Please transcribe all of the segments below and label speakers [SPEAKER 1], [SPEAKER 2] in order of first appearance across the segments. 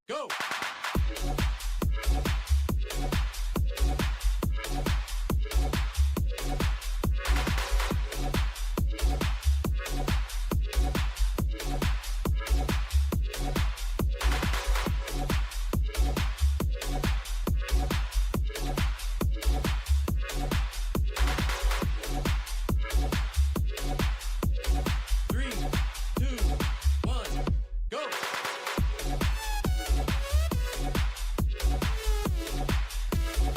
[SPEAKER 1] Go! Three, two, one, go! Three, two,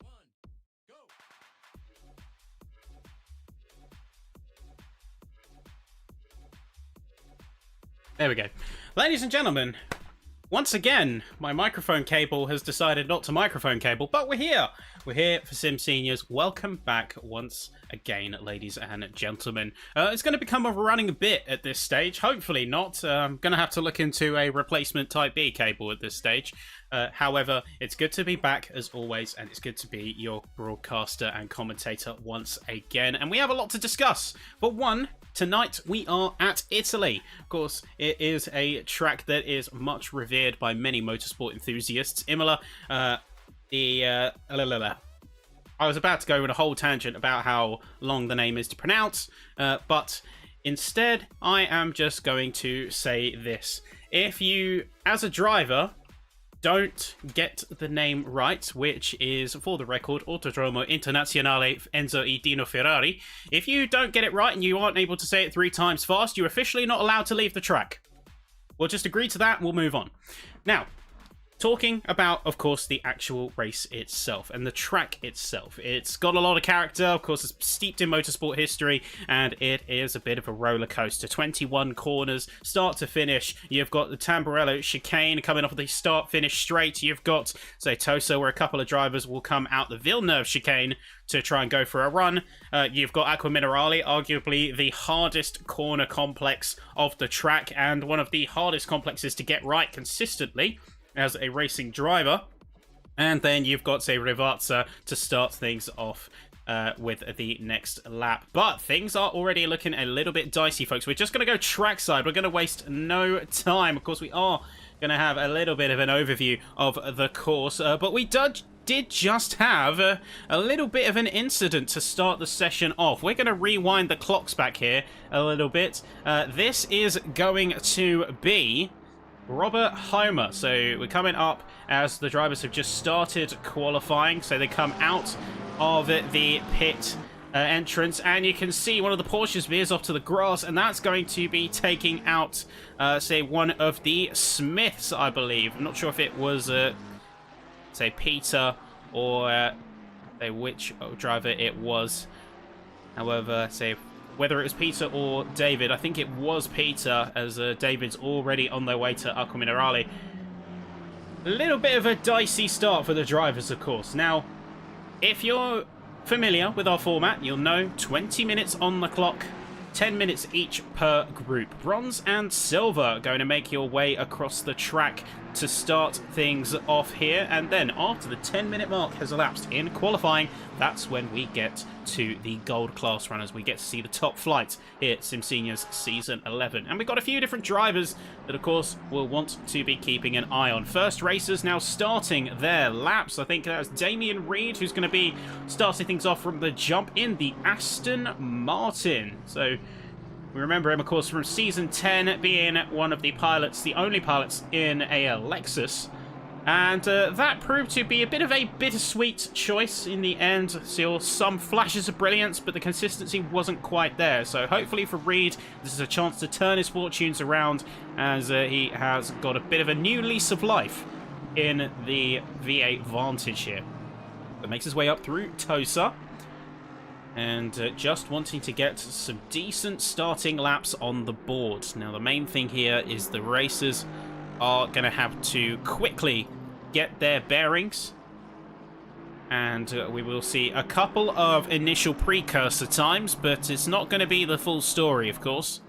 [SPEAKER 1] one, go!
[SPEAKER 2] There we go. Ladies and gentlemen, once again, my microphone cable has decided not to microphone cable, but we're here. We're here for SimSeniors. Welcome back once again, ladies and gentlemen. It's going to become a running bit at this stage. Hopefully not. I'm going to have to look into a replacement Type B cable at this stage. However, it's good to be back as always, and it's good to be your broadcaster and commentator once again. And we have a lot to discuss. But one, tonight we are at Italy. Of course, it is a track that is much revered by many motorsport enthusiasts. Imola, I was about to go on a whole tangent about how long the name is to pronounce, but instead I am just going to say this. If you, as a driver, don't get the name right, which is, for the record, Autodromo Internazionale Enzo e Dino Ferrari. If you don't get it right and you aren't able to say it 3 times fast, you're officially not allowed to leave the track. We'll just agree to that and we'll move on. Now, talking about, of course, the actual race itself and the track itself. It's got a lot of character, of course, it's steeped in motorsport history, and it is a bit of a roller coaster. 21 corners, start to finish. You've got the Tamburello chicane coming off of the start-finish straight. You've got, say, Tosa, where a couple of drivers will come out the Villeneuve chicane to try and go for a run. You've got Acqua Minerale, arguably the hardest corner complex of the track, and one of the hardest complexes to get right consistently as a racing driver. And then you've got, say, Rivazza to start things off with the next lap. But things are already looking a little bit dicey, folks. We're just going to go trackside. We're going to waste no time. Of course, we are going to have a little bit of an overview of the course. But we did just have a little bit of an incident to start the session off. We're going to rewind the clocks back here a little bit. This is going to be Robert Homer. So we're coming up as the drivers have just started qualifying. So they come out of the pit entrance, and you can see one of the Porsches veers off to the grass, and that's going to be taking out, say, one of the Smiths, I believe. I'm not sure if it was, say, Peter or say which driver it was. However, say, whether it was Peter or David, I think it was Peter, as David's already on their way to Acqua Minerale. A little bit of a dicey start for the drivers, of course. Now, if you're familiar with our format, you'll know 20 minutes on the clock, 10 minutes each per group. Bronze and silver going to make your way across the track to start things off here, and then after the 10-minute mark has elapsed in qualifying, that's when we get to the gold class runners. We get to see the top flight here at SimSeniors Season 11, and we've got a few different drivers that of course we'll want to be keeping an eye on. First racers now starting their laps. I think that's Damien Reed who's going to be starting things off from the jump in the Aston Martin. So we remember him, of course, from Season 10, being one of the pilots, the only pilots in a Lexus. And that proved to be a bit of a bittersweet choice in the end. Saw some flashes of brilliance, but the consistency wasn't quite there. So hopefully for Reed, this is a chance to turn his fortunes around, as he has got a bit of a new lease of life in the V8 Vantage here. That makes his way up through Tosa. And just wanting to get some decent starting laps on the board. Now, the main thing here is the racers are going to have to quickly get their bearings. And we will see a couple of initial precursor times, but it's not going to be the full story, of course.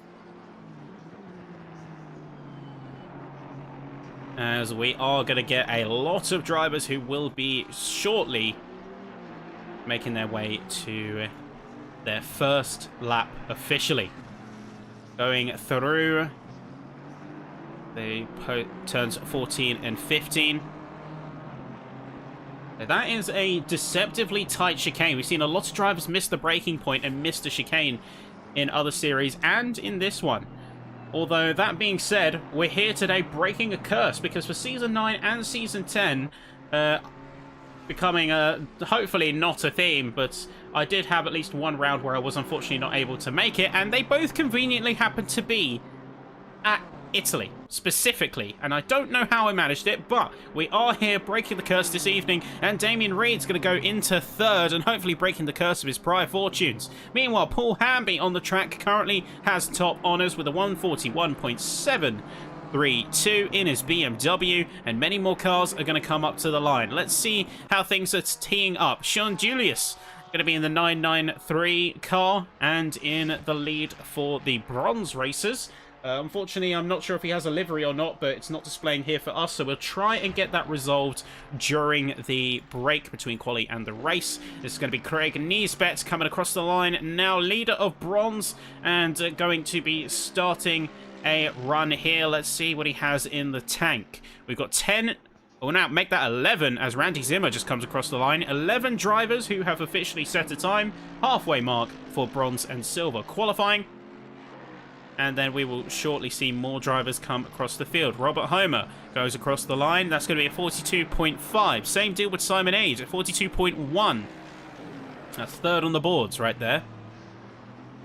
[SPEAKER 2] As we are going to get a lot of drivers who will be shortly making their way to their first lap officially. Going through the turns 14 and 15. That is a deceptively tight chicane. We've seen a lot of drivers miss the braking point and miss the chicane in other series and in this one. Although, that being said, we're here today breaking a curse, because for Season 9 and Season 10, becoming hopefully not a theme, but I did have at least one round where I was unfortunately not able to make it, and they both conveniently happened to be at Italy, specifically, and I don't know how I managed it, but we are here breaking the curse this evening, and Damien Reed's going to go into third and hopefully breaking the curse of his prior fortunes. Meanwhile, Paul Hamby on the track currently has top honours with a 141.732 in his BMW, and many more cars are going to come up to the line. Let's see how things are teeing up. Sean Julius going to be in the 993 car and in the lead for the bronze racers. Unfortunately, I'm not sure if he has a livery or not, but it's not displaying here for us, so we'll try and get that resolved during the break between quali and the race. This is going to be Craig Niesbet coming across the line, now leader of bronze, and going to be starting a run here. Let's see what he has in the tank. We've got 10... Well, now make that 11 as Randy Zimmer just comes across the line. 11 drivers who have officially set a time. Halfway mark for bronze and silver qualifying. And then we will shortly see more drivers come across the field. Robert Homer goes across the line. That's going to be a 42.5. Same deal with Simon Age at 42.1. That's third on the boards right there.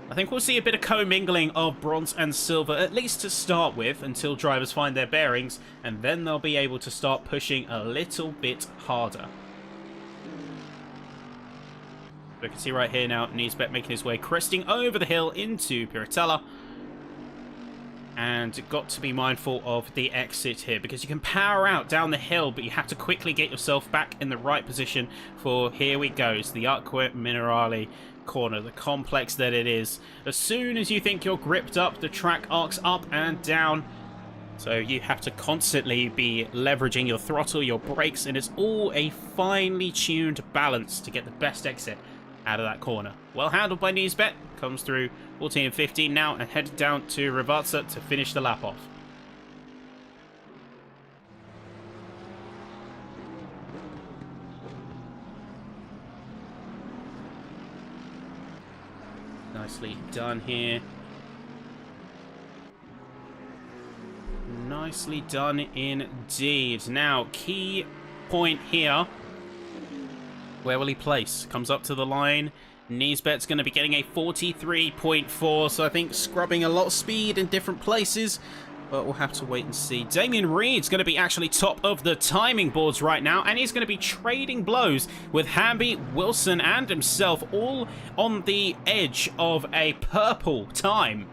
[SPEAKER 2] I think we'll see a bit of commingling of bronze and silver, at least to start with, until drivers find their bearings, and then they'll be able to start pushing a little bit harder. We can see right here now, Niesbet making his way, cresting over the hill into Piratella. And got to be mindful of the exit here, because you can power out down the hill, but you have to quickly get yourself back in the right position for, here we go, the Acqua Minerale corner, the complex that it is. As soon as you think you're gripped up, the track arcs up and down. So you have to constantly be leveraging your throttle, your brakes, and it's all a finely tuned balance to get the best exit out of that corner. Well handled by Niesbet. Comes through 14 and 15 now and headed down to Ravazza to finish the lap off. Nicely done here. Nicely done indeed. Now, key point here. Where will he place? Comes up to the line. Niesbet's going to be getting a 43.4, so I think scrubbing a lot of speed in different places. But we'll have to wait and see. Damien Reed's going to be actually top of the timing boards right now, and he's going to be trading blows with Hamby, Wilson, and himself, all on the edge of a purple time.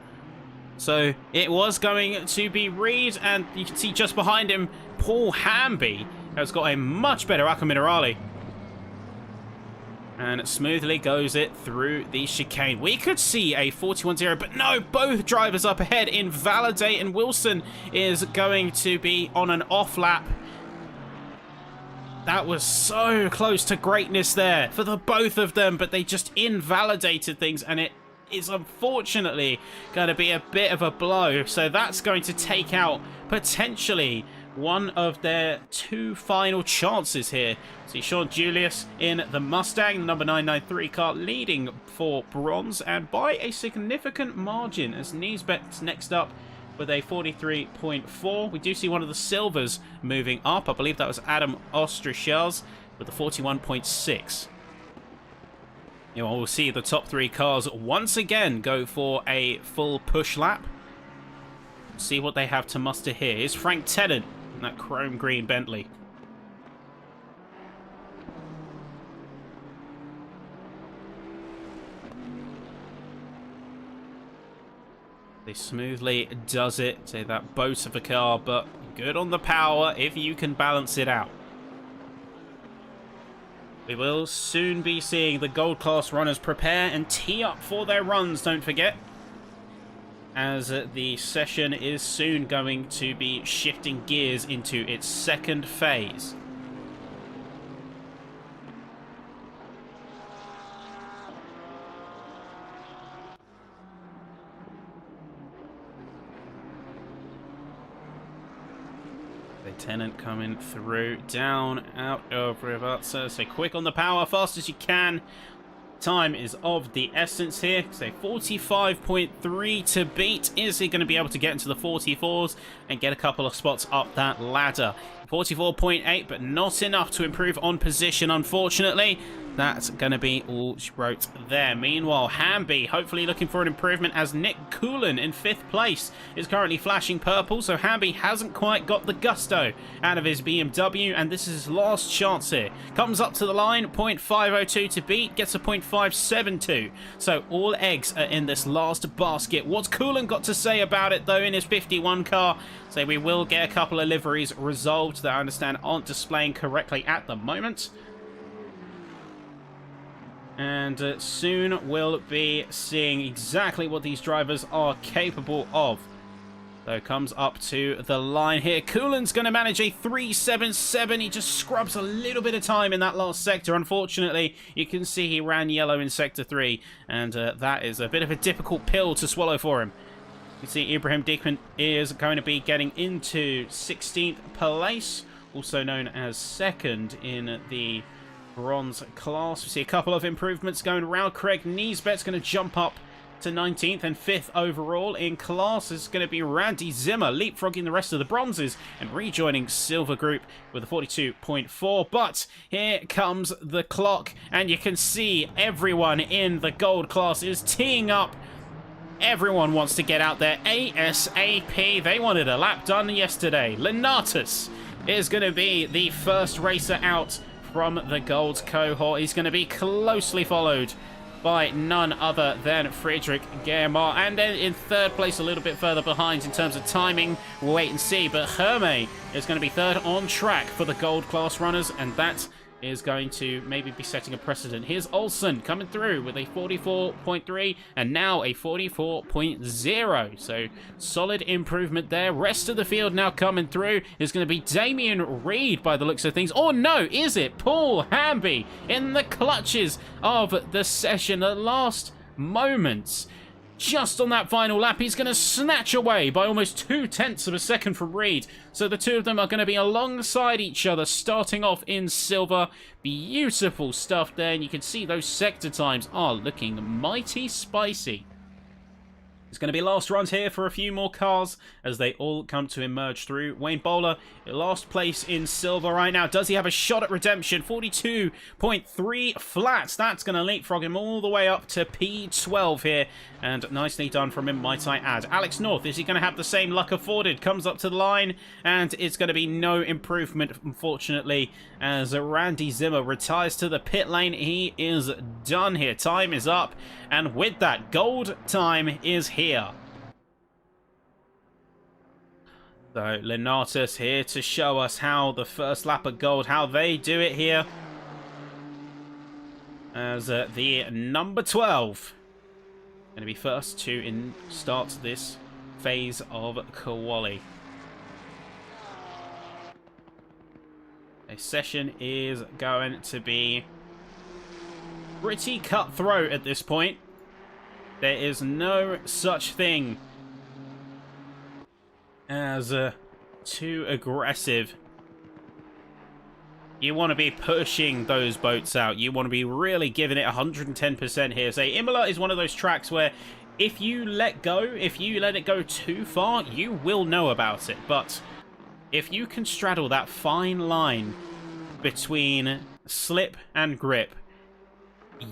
[SPEAKER 2] So it was going to be Reed, and you can see just behind him, Paul Hamby has got a much better Acqua Minerale. And smoothly goes it through the chicane. We could see a 41-0, but no, both drivers up ahead. Invalidate and Wilson is going to be on an off lap. That was so close to greatness there for the both of them, but they just invalidated things, and it is unfortunately going to be a bit of a blow. So that's going to take out potentially one of their two final chances here. See Sean Julius in the Mustang, number 993 car, leading for bronze, and by a significant margin, as Niesbet's next up with a 43.4. We do see one of the silvers moving up. I believe that was Adam Ostrichels with a 41.6. You know, we'll see the top three cars once again go for a full push lap. See what they have to muster here. Here's Frank Tennant in that chrome green Bentley. They smoothly does it. Say that boat of a car, but good on the power if you can balance it out. We will soon be seeing the gold class runners prepare and tee up for their runs, don't forget, as the session is soon going to be shifting gears into its second phase. Lieutenant coming through, down, out of reverser. So quick on the power, fast as you can. Time is of the essence here. So 45.3 to beat. Is he going to be able to get into the 44s and get a couple of spots up that ladder? 44.8, but not enough to improve on position, unfortunately. That's going to be all she wrote there. Meanwhile, Hamby hopefully looking for an improvement, as Nick Coulon in 5th place is currently flashing purple. So Hamby hasn't quite got the gusto out of his BMW, and this is his last chance here. Comes up to the line, 0.502 to beat, gets a 0.572. So all eggs are in this last basket. What's Coulon got to say about it, though, in his 51 car? So we will get a couple of liveries resolved that I understand aren't displaying correctly at the moment. And soon we'll be seeing exactly what these drivers are capable of. So comes up to the line here. Coulon's going to manage a 377. He just scrubs a little bit of time in that last sector. Unfortunately, you can see he ran yellow in sector 3. And that is a bit of a difficult pill to swallow for him. You can see Ibrahim Dickman is going to be getting into 16th place, also known as 2nd in the bronze class. We see a couple of improvements going around. Craig Niesbet's going to jump up to 19th, and 5th overall in class is going to be Randy Zimmer, leapfrogging the rest of the bronzes and rejoining Silver Group with a 42.4. But here comes the clock, and you can see everyone in the gold class is teeing up. Everyone wants to get out there ASAP. They wanted a lap done yesterday. Lenatus is going to be the first racer out from the gold cohort. He's going to be closely followed by none other than Friedrich Germar. And then in 3rd place, a little bit further behind in terms of timing, we'll wait and see. But Hermé is going to be 3rd on track for the gold class runners, and that is going to maybe be setting a precedent. Here's Olsen coming through with a 44.3 and now a 44.0. So solid improvement there. Rest of the field now coming through is going to be Damien Reed by the looks of things. Or no, is it Paul Hamby in the clutches of the session? The last moments. Just on that final lap, he's going to snatch away by almost 0.2 of a second from Reed. So the two of them are going to be alongside each other, starting off in silver. Beautiful stuff there, and you can see those sector times are looking mighty spicy. It's going to be last runs here for a few more cars as they all come to emerge through. Wayne Bowler, last place in silver right now. Does he have a shot at redemption? 42.3 flats. That's going to leapfrog him all the way up to P12 here. And nicely done from him, might I add. Alex North, is he going to have the same luck afforded? Comes up to the line, and it's going to be no improvement, unfortunately, as Randy Zimmer retires to the pit lane. He is done here. Time is up, and with that, gold time is here. So, Lenatus here to show us how the first lap of gold, how they do it here. as the number 12 going to be first to start this phase of quali. This session is going to be pretty cutthroat at this point. There is no such thing as too aggressive. You want to be pushing those boats out. You want to be really giving it 110% here. So Imola is one of those tracks where if you let it go too far, you will know about it. But if you can straddle that fine line between slip and grip,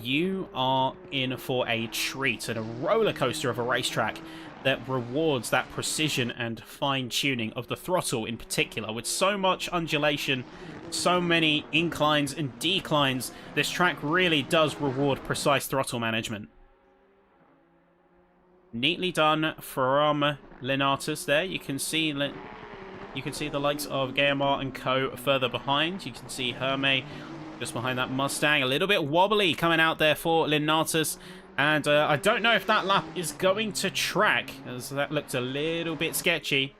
[SPEAKER 2] you are in for a treat and a roller coaster of a racetrack that rewards that precision and fine-tuning of the throttle in particular. With so much undulation, so many inclines and declines, this track really does reward precise throttle management. Neatly done from Lenatus there. You can see the likes of Guillemot and co further behind. You can see Hermé just behind that Mustang. A little bit wobbly coming out there for Lenatus. And I don't know if that lap is going to track, as that looked a little bit sketchy.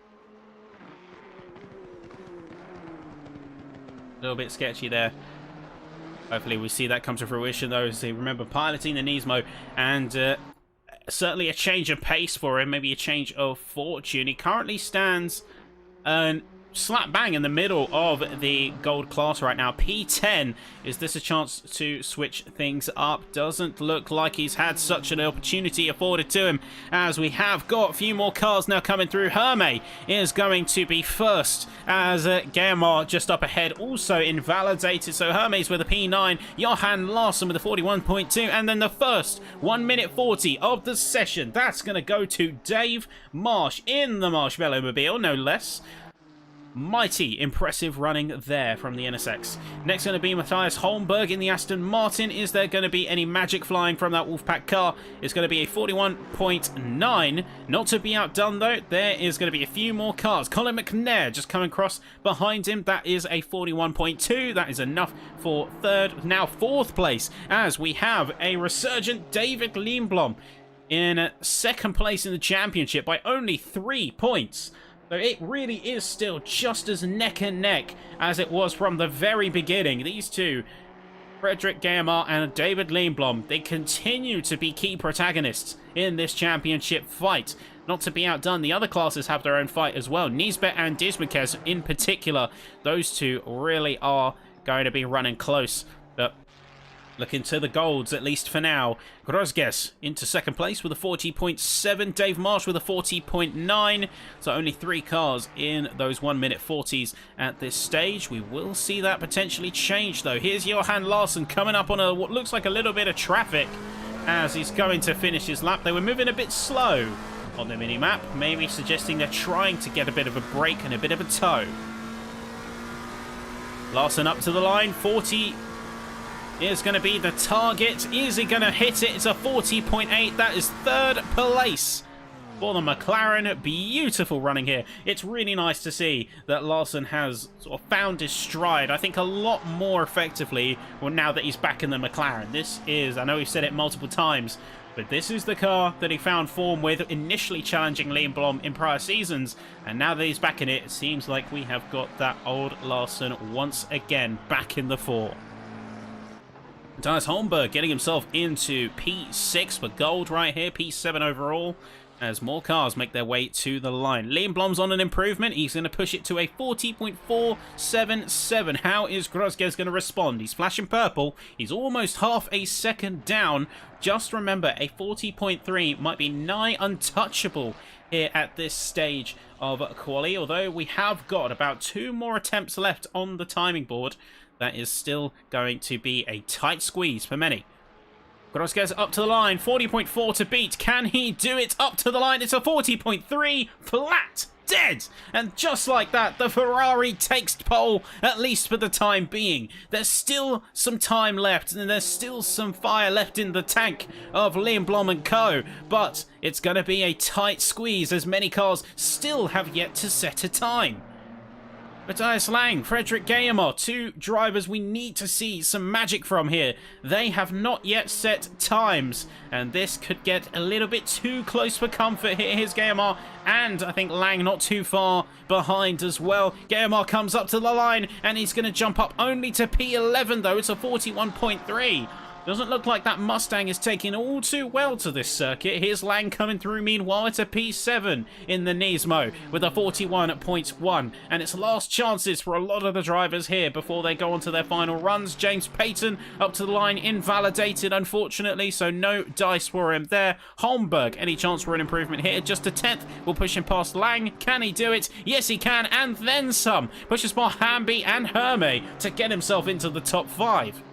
[SPEAKER 2] A little bit sketchy there. Hopefully we see that come to fruition, though, as they remember piloting the Nismo. And certainly a change of pace for him, maybe a change of fortune. He currently stands slap bang in the middle of the gold class right now. P10. Is this a chance to switch things up? Doesn't look like he's had such an opportunity afforded to him, as we have got a few more cars now coming through. Hermé is going to be first, as Guillemot just up ahead also invalidated. So Hermé's with a P9, Johan Larsson with a 41.2, and then the first 1 minute 40 of the session, that's going to go to Dave Marsh in the Marshmallow Mobile, no less. Mighty impressive running there from the NSX. Next going to be Matthias Holmberg in the Aston Martin. Is there going to be any magic flying from that Wolfpack car? It's going to be a 41.9. Not to be outdone though, there is going to be a few more cars. Colin McNair just coming across behind him. That is a 41.2. That is enough for third, now fourth place, as we have a resurgent David Lindblom in second place in the championship by only 3 points. So it really is still just as neck and neck as it was from the very beginning. These two, Frederick Guillemot and David Lindblom, they continue to be key protagonists in this championship fight. Not to be outdone, the other classes have their own fight as well. Nisbet and Dismakes in particular, those two really are going to be running close. But looking to the golds, at least for now. Grosges into second place with a 40.7. Dave Marsh with a 40.9. So only 3 cars in those 1 minute 40s at this stage. We will see that potentially change, though. Here's Johan Larsson coming up on what looks like a little bit of traffic as he's going to finish his lap. They were moving a bit slow on the mini-map, maybe suggesting they're trying to get a bit of a break and a bit of a tow. Larsson up to the line, 40 is going to be the target. Is he going to hit it? It's a 40.8. That is third place for the McLaren. Beautiful running here. It's really nice to see that Larsson has sort of found his stride, I think, a lot more effectively now that he's back in the McLaren. This is, I know we've said it multiple times, but this is the car that he found form with, initially challenging Lindblom in prior seasons, and now that he's back in it, it seems like we have got that old Larsson once again back in the fore. Matthias Holmberg getting himself into P6 for gold right here, P7 overall, as more cars make their way to the line. Lindblom's on an improvement. He's going to push it to a 40.477. How is Grosges going to respond? He's flashing purple. He's almost half a second down. Just remember, a 40.3 might be nigh untouchable here at this stage of quali, although we have got about 2 more attempts left on the timing board. That is still going to be a tight squeeze for many. Grosges up to the line, 40.4 to beat. Can he do it? Up to the line, it's a 40.3, flat, dead. And just like that, the Ferrari takes pole, at least for the time being. There's still some time left, and there's still some fire left in the tank of Lindblom and co. But it's going to be a tight squeeze, as many cars still have yet to set a time. Matthias Lang, Frederick Guillemot, two drivers we need to see some magic from here. They have not yet set times, and this could get a little bit too close for comfort here. Here's Guillemot, and I think Lang not too far behind as well. Guillemot comes up to the line, and he's going to jump up only to P11, though. It's a 41.3. Doesn't look like that Mustang is taking all too well to this circuit. Here's Lang coming through. Meanwhile, it's a P7 in the Nismo with a 41.1. And it's last chances for a lot of the drivers here before they go on to their final runs. James Payton up to the line, invalidated, unfortunately, so no dice for him there. Holmberg, any chance for an improvement here? Just a 10th will push him past Lang. Can he do it? Yes, he can, and then some. Pushes by Hamby and Hermé to get himself into the top 5.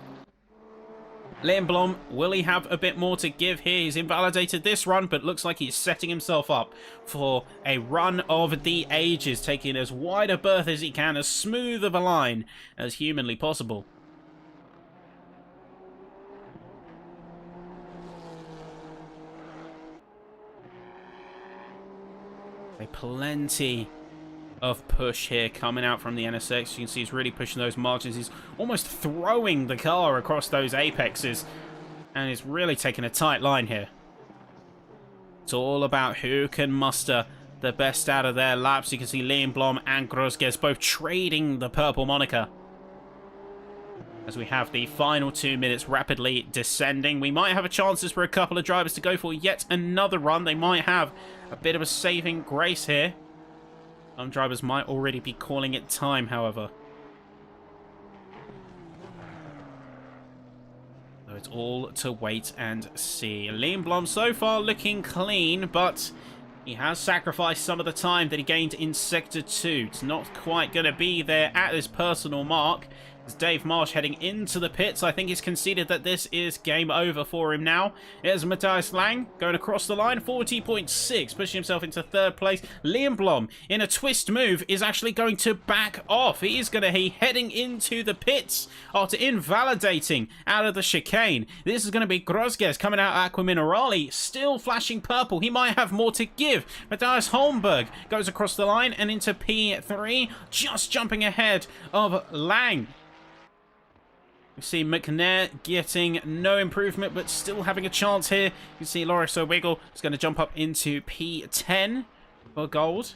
[SPEAKER 2] Liam Blom, will he have a bit more to give here? He's invalidated this run, but looks like he's setting himself up for a run of the ages, taking as wide a berth as he can, as smooth of a line as humanly possible. Plenty of push here coming out from the NSX. You can see he's really pushing those margins. He's almost throwing the car across those apexes, and he's really taking a tight line here. It's all about who can muster the best out of their laps. You can see Liam Blom and Grosges both trading the purple moniker as we have the final 2 minutes rapidly descending. We might have a chances for a couple of drivers to go for yet another run. They might have a bit of a saving grace here. Some drivers might already be calling it time, however. So it's all to wait and see. Liam Blom so far looking clean, but he has sacrificed some of the time that he gained in Sector 2. It's not quite going to be there at his personal mark. As Dave Marsh heading into the pits, I think he's conceded that this is game over for him now. Here's Matthias Lang going across the line, 40.6, pushing himself into 3rd place. Liam Blom, in a twist move, is actually going to back off. He is going to be heading into the pits after invalidating out of the chicane. This is going to be Grosges coming out Aqua Minerale, still flashing purple. He might have more to give. Matthias Holmberg goes across the line and into P3, just jumping ahead of Lang. You see McNair getting no improvement, but still having a chance here. You see Loris O'Wiggle is going to jump up into P10 for gold.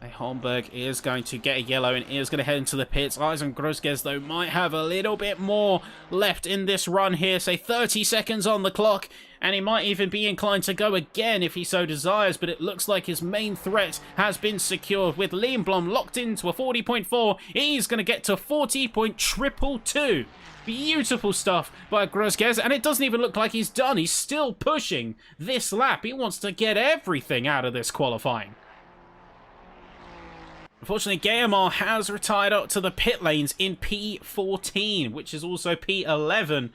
[SPEAKER 2] Holmberg is going to get a yellow and is going to head into the pits. Eisen Grosges, though, might have a little bit more left in this run here. Say 30 seconds on the clock, and he might even be inclined to go again if he so desires, but it looks like his main threat has been secured with Liam Blom locked into a 40.4. He's going to get to 40.222. Beautiful stuff by Grosges, and it doesn't even look like he's done. He's still pushing this lap. He wants to get everything out of this qualifying. Unfortunately, Guillemot has retired up to the pit lanes in P14, which is also P11.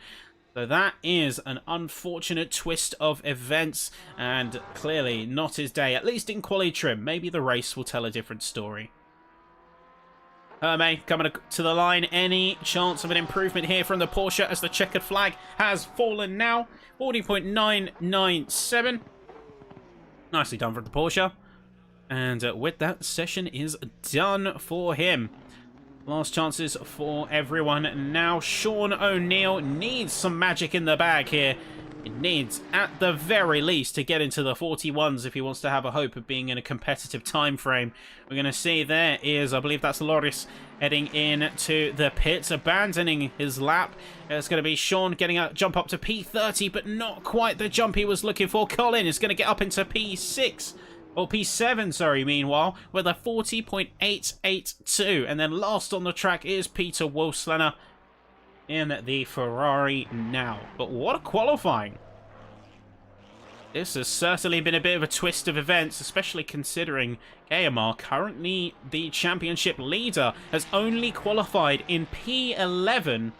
[SPEAKER 2] So that is an unfortunate twist of events, and clearly not his day, at least in quali trim. Maybe the race will tell a different story. Hermé coming to the line. Any chance of an improvement here from the Porsche as the checkered flag has fallen now? 40.997. Nicely done for the Porsche. And with that, session is done for him. Last chances for everyone now. Sean O'Neill needs some magic in the bag here. He needs, at the very least, to get into the 41s if he wants to have a hope of being in a competitive time frame. We're going to see there is, I believe that's Loris heading in to the pits, abandoning his lap. It's going to be Sean getting a jump up to P30, but not quite the jump he was looking for. Colin is going to get up into P6. Or P7, sorry, meanwhile, with a 40.882. And then last on the track is Peter Wolfslener in the Ferrari now. But what a qualifying. This has certainly been a bit of a twist of events, especially considering Guillemot, currently the championship leader, has only qualified in P11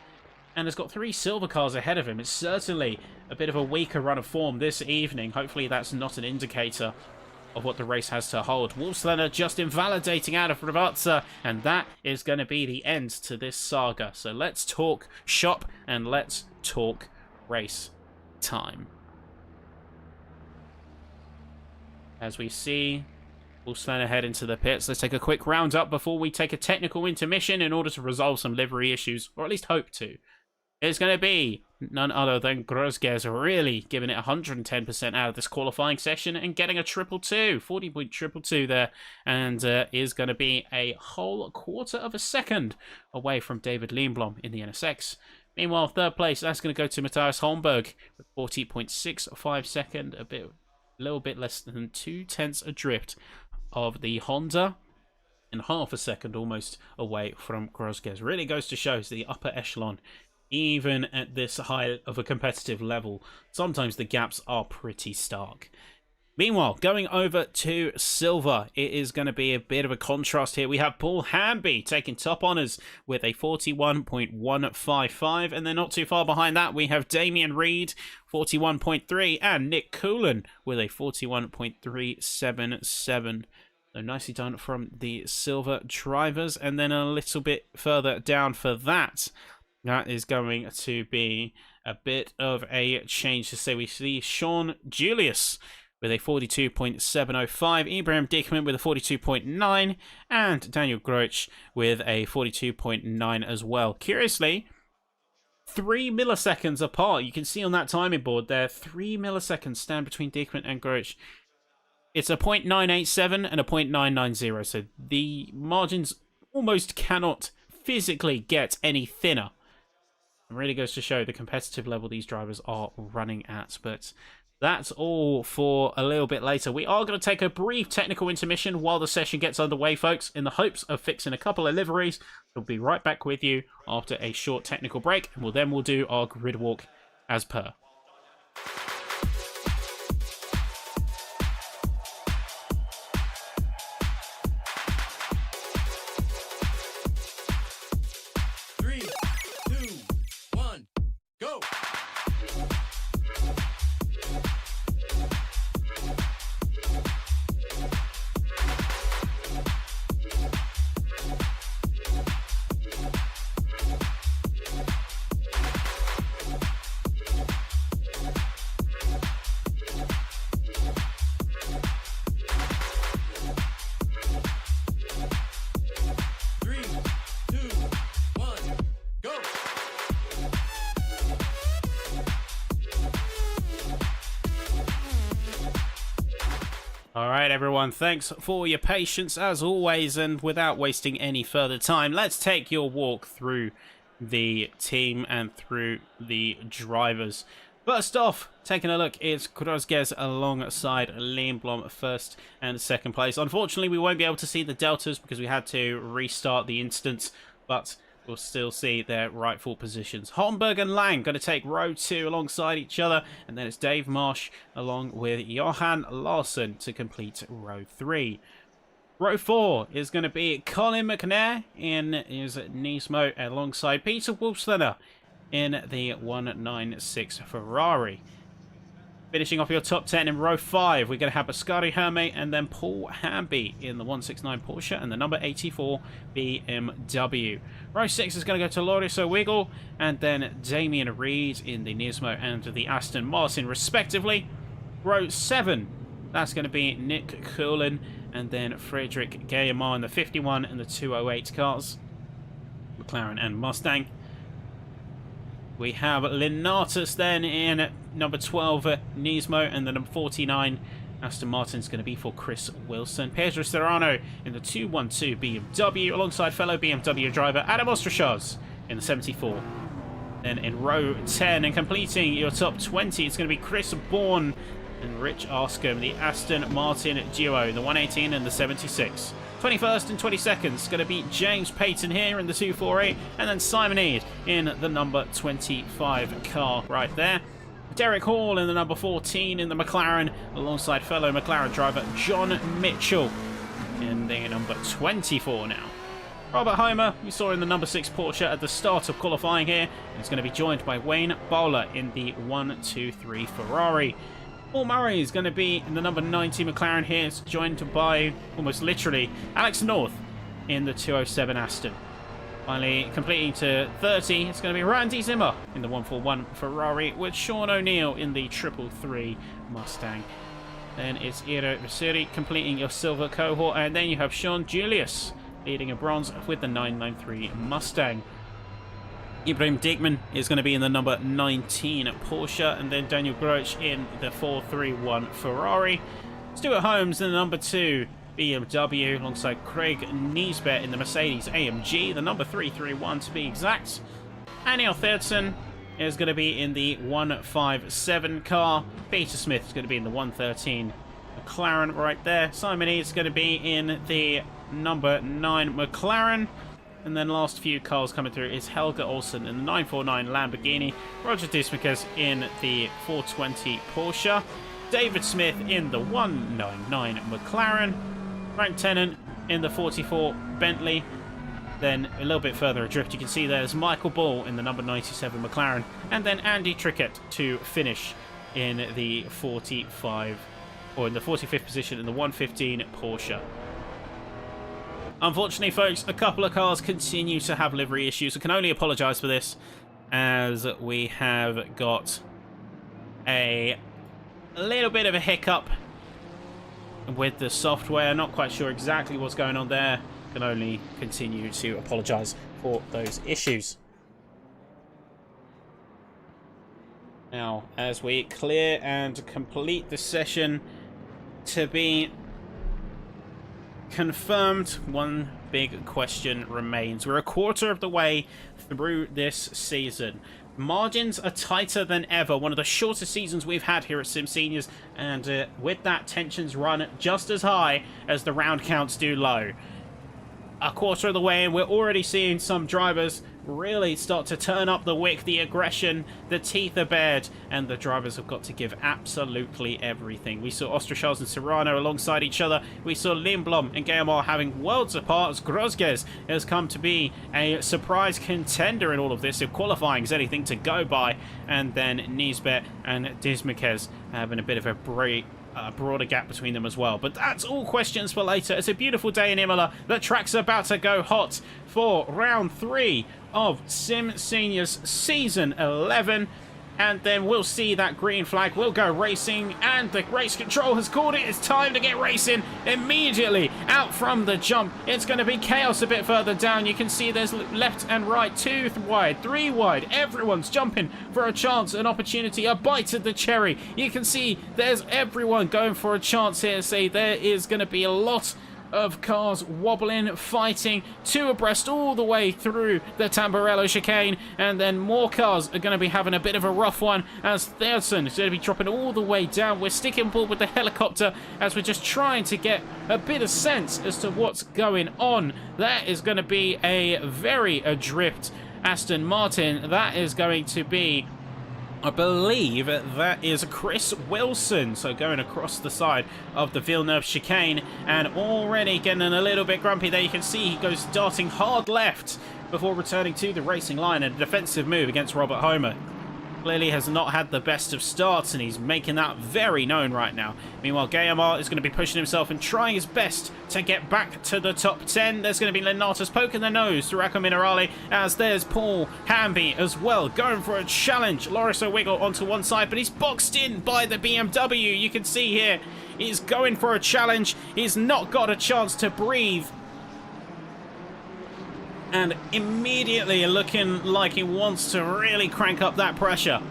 [SPEAKER 2] and has got 3 silver cars ahead of him. It's certainly a bit of a weaker run of form this evening. Hopefully that's not an indicator of what the race has to hold. Wolfslener just invalidating out of Ravazza, and that is going to be the end to this saga. So let's talk shop and let's talk race time. As we see We'll stand ahead into the pits. Let's take a quick round up before we take a technical intermission in order to resolve some livery issues, or at least hope to. It's going to be none other than Grosges really giving it 110% out of this qualifying session and getting a 222, 40.222 there, and is going to be a whole quarter of a second away from David Lindblom in the NSX. Meanwhile, third place, that's going to go to Matthias Holmberg with 40.65 second, a little bit less than 2/10 adrift of the Honda, and half a second almost away from Grosges. Really goes to show the upper echelon, even at this high of a competitive level, sometimes the gaps are pretty stark. Meanwhile, going over to silver, it is going to be a bit of a contrast here. We have Paul Hamby taking top honours with a 41.155, and then not too far behind that, we have Damien Reed, 41.3, and Nick Coolan with a 41.377. So nicely done from the silver drivers, and then a little bit further down for that, that is going to be a bit of a change to say. We see Sean Julius with a 42.705, Ibrahim Dickman with a 42.9, and Daniel Groch with a 42.9 as well. Curiously, 3 milliseconds apart. You can see on that timing board there, 3 milliseconds stand between Dickman and Groch. It's a 0.987 and a 0.990, so the margins almost cannot physically get any thinner. It really goes to show the competitive level these drivers are running at, but that's all for a little bit later. We are going to take a brief technical intermission while the session gets underway, folks, in the hopes of fixing a couple of liveries. We'll be right back with you after a short technical break, and we'll do our grid walk as per.
[SPEAKER 1] Three, two, one, go! Three, two, one, go!
[SPEAKER 2] All right, everyone, thanks for your patience as always, and without wasting any further time, let's take your walk through the team and through the drivers. First off, taking a look, it's Grosges alongside Lindblom first and second place. Unfortunately, we won't be able to see the deltas because we had to restart the instance, but we'll still see their rightful positions. Holmberg and Lang going to take row 2 alongside each other, and then it's Dave Marsh along with Johan Larsson to complete row 3. Row 4 is going to be Colin McNair in his Nismo alongside Peter Wolfslener in the 196 Ferrari. Finishing off your top 10 in row 5, we're going to have Ascari Herme and then Paul Hamby in the 169 Porsche and the number 84 BMW. Row 6 is going to go to Loris O'Wiggle and then Damien Reed in the Nismo and the Aston Martin respectively. Row 7, that's going to be Nick Coolan and then Frederick Guillemot in the 51 and the 208 cars, McLaren and Mustang. We have Linatus then in number 12 Nismo, and the number 49 Aston Martin's going to be for Chris Wilson. Pedro Serrano in the 212 BMW alongside fellow BMW driver Adam Ostrachaz in the 74. Then in row 10 and completing your top 20, it's going to be Chris Bourne and Rich Arscombe, the Aston Martin duo, the 118 and the 76. 21st and 22nd is going to be James Payton here in the 248, and then Simon Eade in the number 25 car right there. Derek Hall in the number 14 in the McLaren, alongside fellow McLaren driver John Mitchell in the number 24 now. Robert Homer, we saw in the number 6 Porsche at the start of qualifying here, and is going to be joined by Wayne Bowler in the 123 Ferrari. Paul Murray is going to be in the number 90 McLaren here. It's joined by, almost literally, Alex North in the 207 Aston. Finally, completing to 30, it's going to be Randy Zimmer in the 141 Ferrari with Sean O'Neill in the 333 Mustang. Then it's Iro Rasuri completing your silver cohort. And then you have Sean Julius leading a bronze with the 993 Mustang. Ibrahim Dickman is going to be in the number 19 Porsche, and then Daniel Groch in the 431 Ferrari. Stuart Holmes in the number 2 BMW, alongside Craig Niesbet in the Mercedes AMG, the number 331 to be exact. Aniel Therdsen is going to be in the 157 car. Peter Smith is going to be in the 113 McLaren right there. Simon E is going to be in the number 9 McLaren. And then last few cars coming through is Helga Olsen in the 949 Lamborghini, Roger Dismukes in the 420 Porsche, David Smith in the 199 McLaren, Frank Tennant in the 44 Bentley. Then a little bit further adrift, you can see there's Michael Ball in the number 97 McLaren, and then Andy Trickett to finish in the 45, or in the 45th position in the 115 Porsche. Unfortunately, folks, a couple of cars continue to have livery issues. I can only apologise for this, as we have got a little bit of a hiccup with the software. Not quite sure exactly what's going on there. Can only continue to apologise for those issues. Now, as we clear and complete the session to be confirmed, one big question remains. We're a quarter of the way through this season. Margins are tighter than ever. One of the shortest seasons we've had here at SimSeniors, and with that, tensions run just as high as the round counts do low. A quarter of the way, and we're already seeing some drivers really start to turn up the wick, the aggression, the teeth are bared, and the drivers have got to give absolutely everything. We saw Ostrachals and Serrano alongside each other. We saw Lindblom and Guillemot having worlds apart, as Grosges has come to be a surprise contender in all of this, if qualifying is anything to go by, and then Niesbet and Dismukes having a bit of a break. Broader gap between them as well. But that's all questions for later. It's a beautiful day in Imola. The track's about to go hot for round 3 of SimSeniors Season 11. And then we'll see that green flag. We'll go racing, and the race control has called it. It's time to get racing immediately out from the jump. It's going to be chaos a bit further down. You can see there's left and right, 2 wide, 3 wide. Everyone's jumping for a chance, an opportunity, a bite of the cherry. You can see there's everyone going for a chance here. Say there is going to be a lot of cars wobbling, fighting, 2 abreast all the way through the Tamburello chicane, and then more cars are going to be having a bit of a rough one as Therdsen is going to be dropping all the way down. We're sticking ball with the helicopter as we're just trying to get a bit of sense as to what's going on. That is going to be a very adrift Aston Martin. That is going to be, I believe that is Chris Wilson, so going across the side of the Villeneuve chicane, and already getting a little bit grumpy there. You can see he goes darting hard left before returning to the racing line, and a defensive move against Robert Homer. Clearly has not had the best of starts, and he's making that very known right now. Meanwhile, Guillemot is going to be pushing himself and trying his best to get back to the top 10. There's going to be Lenatus poking the nose to Racco Minerale, as there's Paul Hamby as well, going for a challenge. Loris O'Wiggle onto one side, but he's boxed in by the BMW. You can see here, he's going for a challenge. He's not got a chance to breathe. And immediately looking like he wants to really crank up that pressure.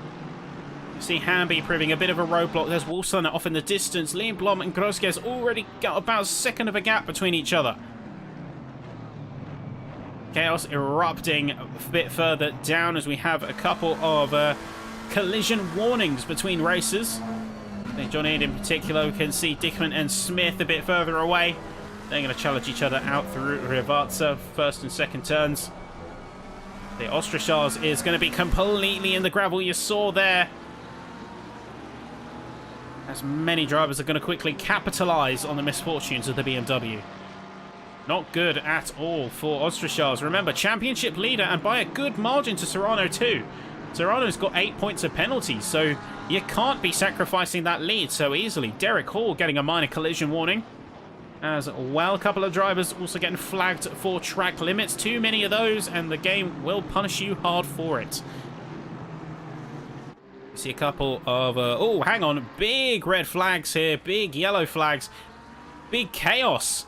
[SPEAKER 2] You see Hamby proving a bit of a roadblock. There's Wolfson off in the distance. Lindblom and Grosges already got about a second of a gap between each other. Chaos erupting a bit further down as we have a couple of collision warnings between racers. John Ed in particular, we can see Dickman and Smith a bit further away. They're going to challenge each other out through Rivarza, first and second turns. The Ostrachals is going to be completely in the gravel, you saw there. As many drivers are going to quickly capitalise on the misfortunes of the BMW. Not good at all for Ostrachals. Remember, championship leader, and by a good margin to Serrano too. Serrano's got 8 points of penalties, so you can't be sacrificing that lead so easily. Derek Hall getting a minor collision warning. As well, a couple of drivers also getting flagged for track limits. Too many of those, and the game will punish you hard for it. See a couple of... oh, hang on. Big red flags here. Big yellow flags. Big chaos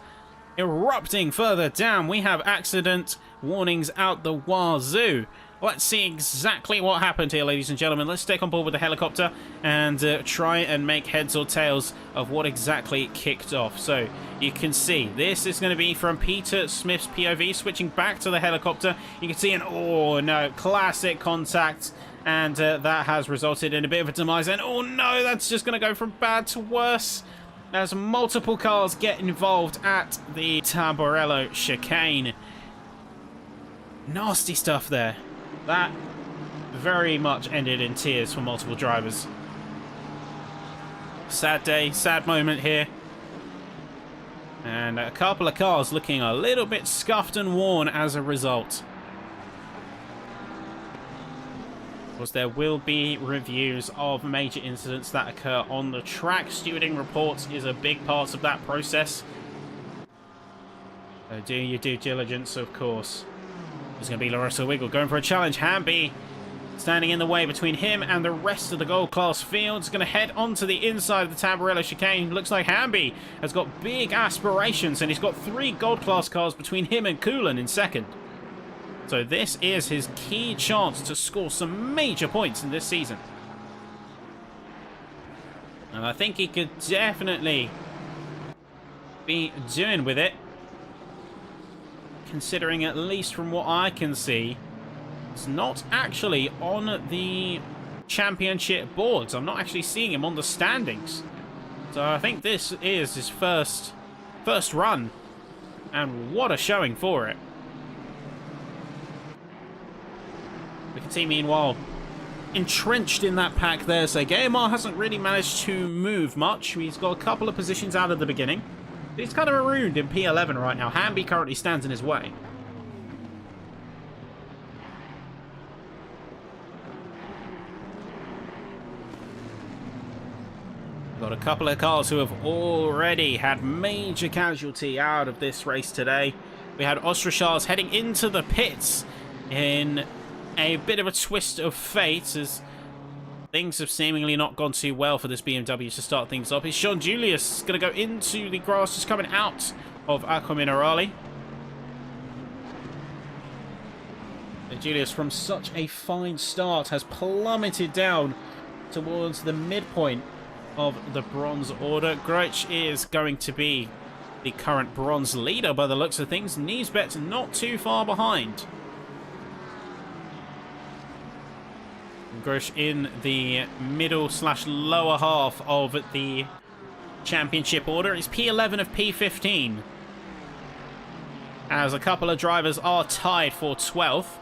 [SPEAKER 2] erupting further down. We have accident warnings out the wazoo. Let's see exactly what happened here, ladies and gentlemen. Let's take on board with the helicopter and try and make heads or tails of what exactly kicked off. So you can see this is going to be from Peter Smith's POV, switching back to the helicopter. You can see an, oh no, classic contact, and that has resulted in a bit of a demise. And oh no, that's just going to go from bad to worse as multiple cars get involved at the Tamburello chicane. Nasty stuff there. That very much ended in tears for multiple drivers. Sad day, sad moment here. And a couple of cars looking a little bit scuffed and worn as a result. Of course, there will be reviews of major incidents that occur on the track. Stewarding reports is a big part of that process. So do your due diligence, of course. There's going to be Larissa Wiggle going for a challenge. Hamby standing in the way between him and the rest of the gold class field. Is going to head onto the inside of the Tamburello chicane. Looks like Hamby has got big aspirations, and he's got 3 gold class cars between him and Coolan in second. So this is his key chance to score some major points in this season. And I think he could definitely be doing with it, considering, at least from what I can see, it's not actually on the championship boards. I'm not actually seeing him on the standings. So I think this is his first run, and what a showing for it. We can see, meanwhile, entrenched in that pack there, so Gaimar hasn't really managed to move much. He's got a couple of positions out at the beginning. He's kind of marooned in P11 right now. Hamby currently stands in his way. Got a couple of cars who have already had major casualty out of this race today. We had Ostrachars heading into the pits in a bit of a twist of fate, as things have seemingly not gone too well for this BMW to start things up. Is Sean Julius going to go into the grass, just coming out of Aqua Minerale? And Julius, from such a fine start, has plummeted down towards the midpoint of the bronze order. Groich is going to be the current bronze leader by the looks of things. Niesbet not too far behind. Grosh in the middle/lower half of the championship order. It's P11 of P15, as a couple of drivers are tied for 12th.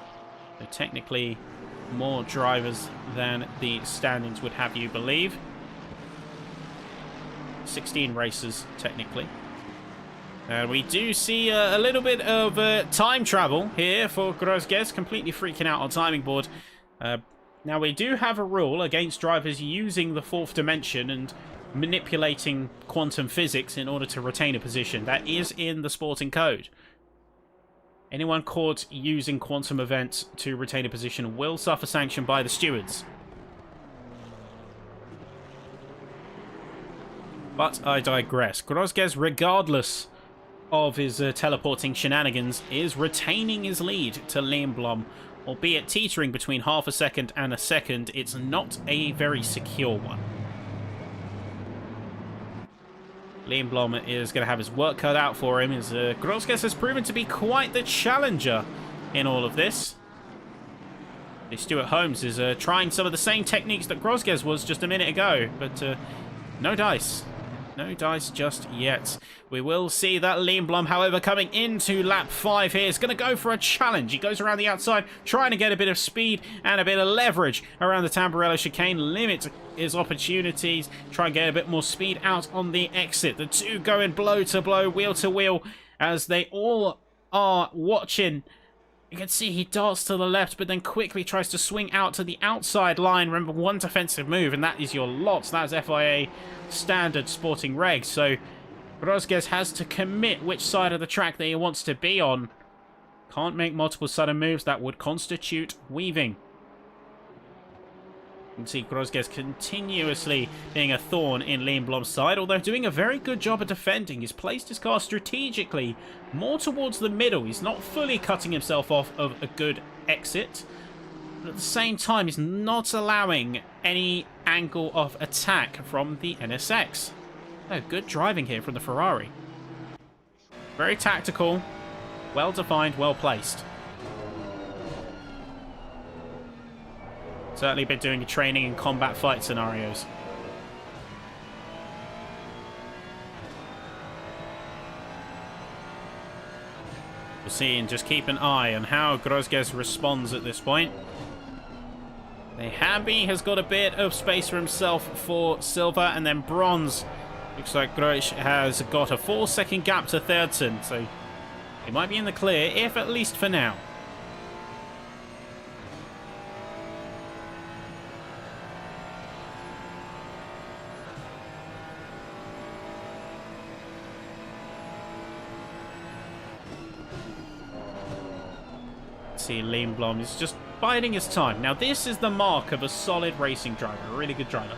[SPEAKER 2] So technically more drivers than the standings would have you believe. 16 races technically. And we do see a little bit of time travel here for Grosges, completely freaking out on timing board. Now, we do have a rule against drivers using the 4th dimension and manipulating quantum physics in order to retain a position. That is in the sporting code. Anyone caught using quantum events to retain a position will suffer sanction by the stewards. But I digress. Grosges, regardless of his teleporting shenanigans, is retaining his lead to Lindblom. Albeit teetering between half a second and a second, it's not a very secure one. Lindblom is going to have his work cut out for him, as Grosges has proven to be quite the challenger in all of this. Stuart Holmes is trying some of the same techniques that Grosges was just a minute ago, but no dice. No dice just yet. We will see that Lindblom, however, coming into lap 5 here, is going to go for a challenge. He goes around the outside, trying to get a bit of speed and a bit of leverage around the Tamburello chicane, limit his opportunities, try and get a bit more speed out on the exit. The two going blow to blow, wheel to wheel, as they all are watching. You can see he darts to the left, but then quickly tries to swing out to the outside line. Remember, one defensive move, and that is your lots. That's FIA standard sporting regs. So Grosges has to commit which side of the track that he wants to be on. Can't make multiple sudden moves. That would constitute weaving. You can see Grosges continuously being a thorn in Liam Blom's side, although doing a very good job of defending. He's placed his car strategically more towards the middle. He's not fully cutting himself off of a good exit. But at the same time, he's not allowing any angle of attack from the NSX. Oh, good driving here from the Ferrari. Very tactical, well-defined, well-placed. Certainly been doing training in combat fight scenarios. We'll see, and just keep an eye on how Grosges responds at this point. The Hamby has got a bit of space for himself for silver, and then bronze. Looks like Grosch has got a 4-second gap to Thirdson, so he might be in the clear, if at least for now. See, Liam Blom is just biding his time. Now, this is the mark of a solid racing driver, a really good driver.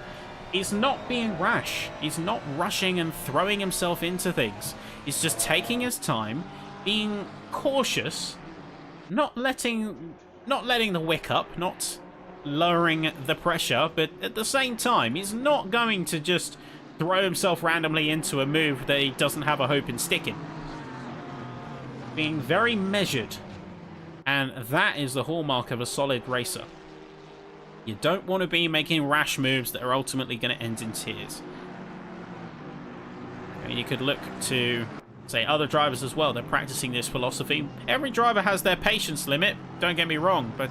[SPEAKER 2] He's not being rash. He's not rushing and throwing himself into things. He's just taking his time, being cautious, not letting the wick up, not lowering the pressure, but at the same time, he's not going to just throw himself randomly into a move that he doesn't have a hope in sticking. Being very measured. And that is the hallmark of a solid racer. You don't want to be making rash moves that are ultimately going to end in tears. I mean, you could look to, say, other drivers as well. They're practicing this philosophy. Every driver has their patience limit, don't get me wrong, but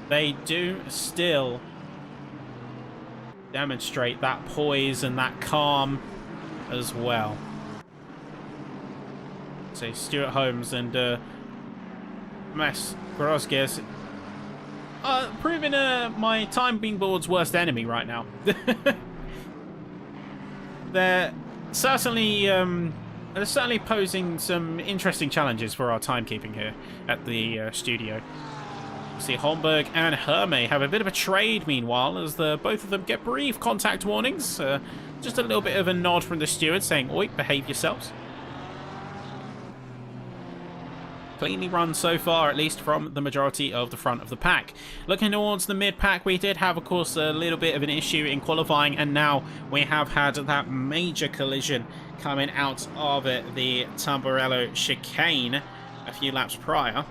[SPEAKER 2] they do still demonstrate that poise and that calm as well. So Stuart Holmes and Grosges proving my timing board's worst enemy right now. They're certainly posing some interesting challenges for our timekeeping here at the studio. See, Holmberg and Hermé have a bit of a trade meanwhile, as both of them get brief contact warnings. Just a little bit of a nod from the steward saying, "Oi, behave yourselves." Cleanly run so far, at least from the majority of the front of the pack. Looking towards the mid-pack, we did have, of course, a little bit of an issue in qualifying, and now we have had that major collision coming out of the Tamburello chicane a few laps prior.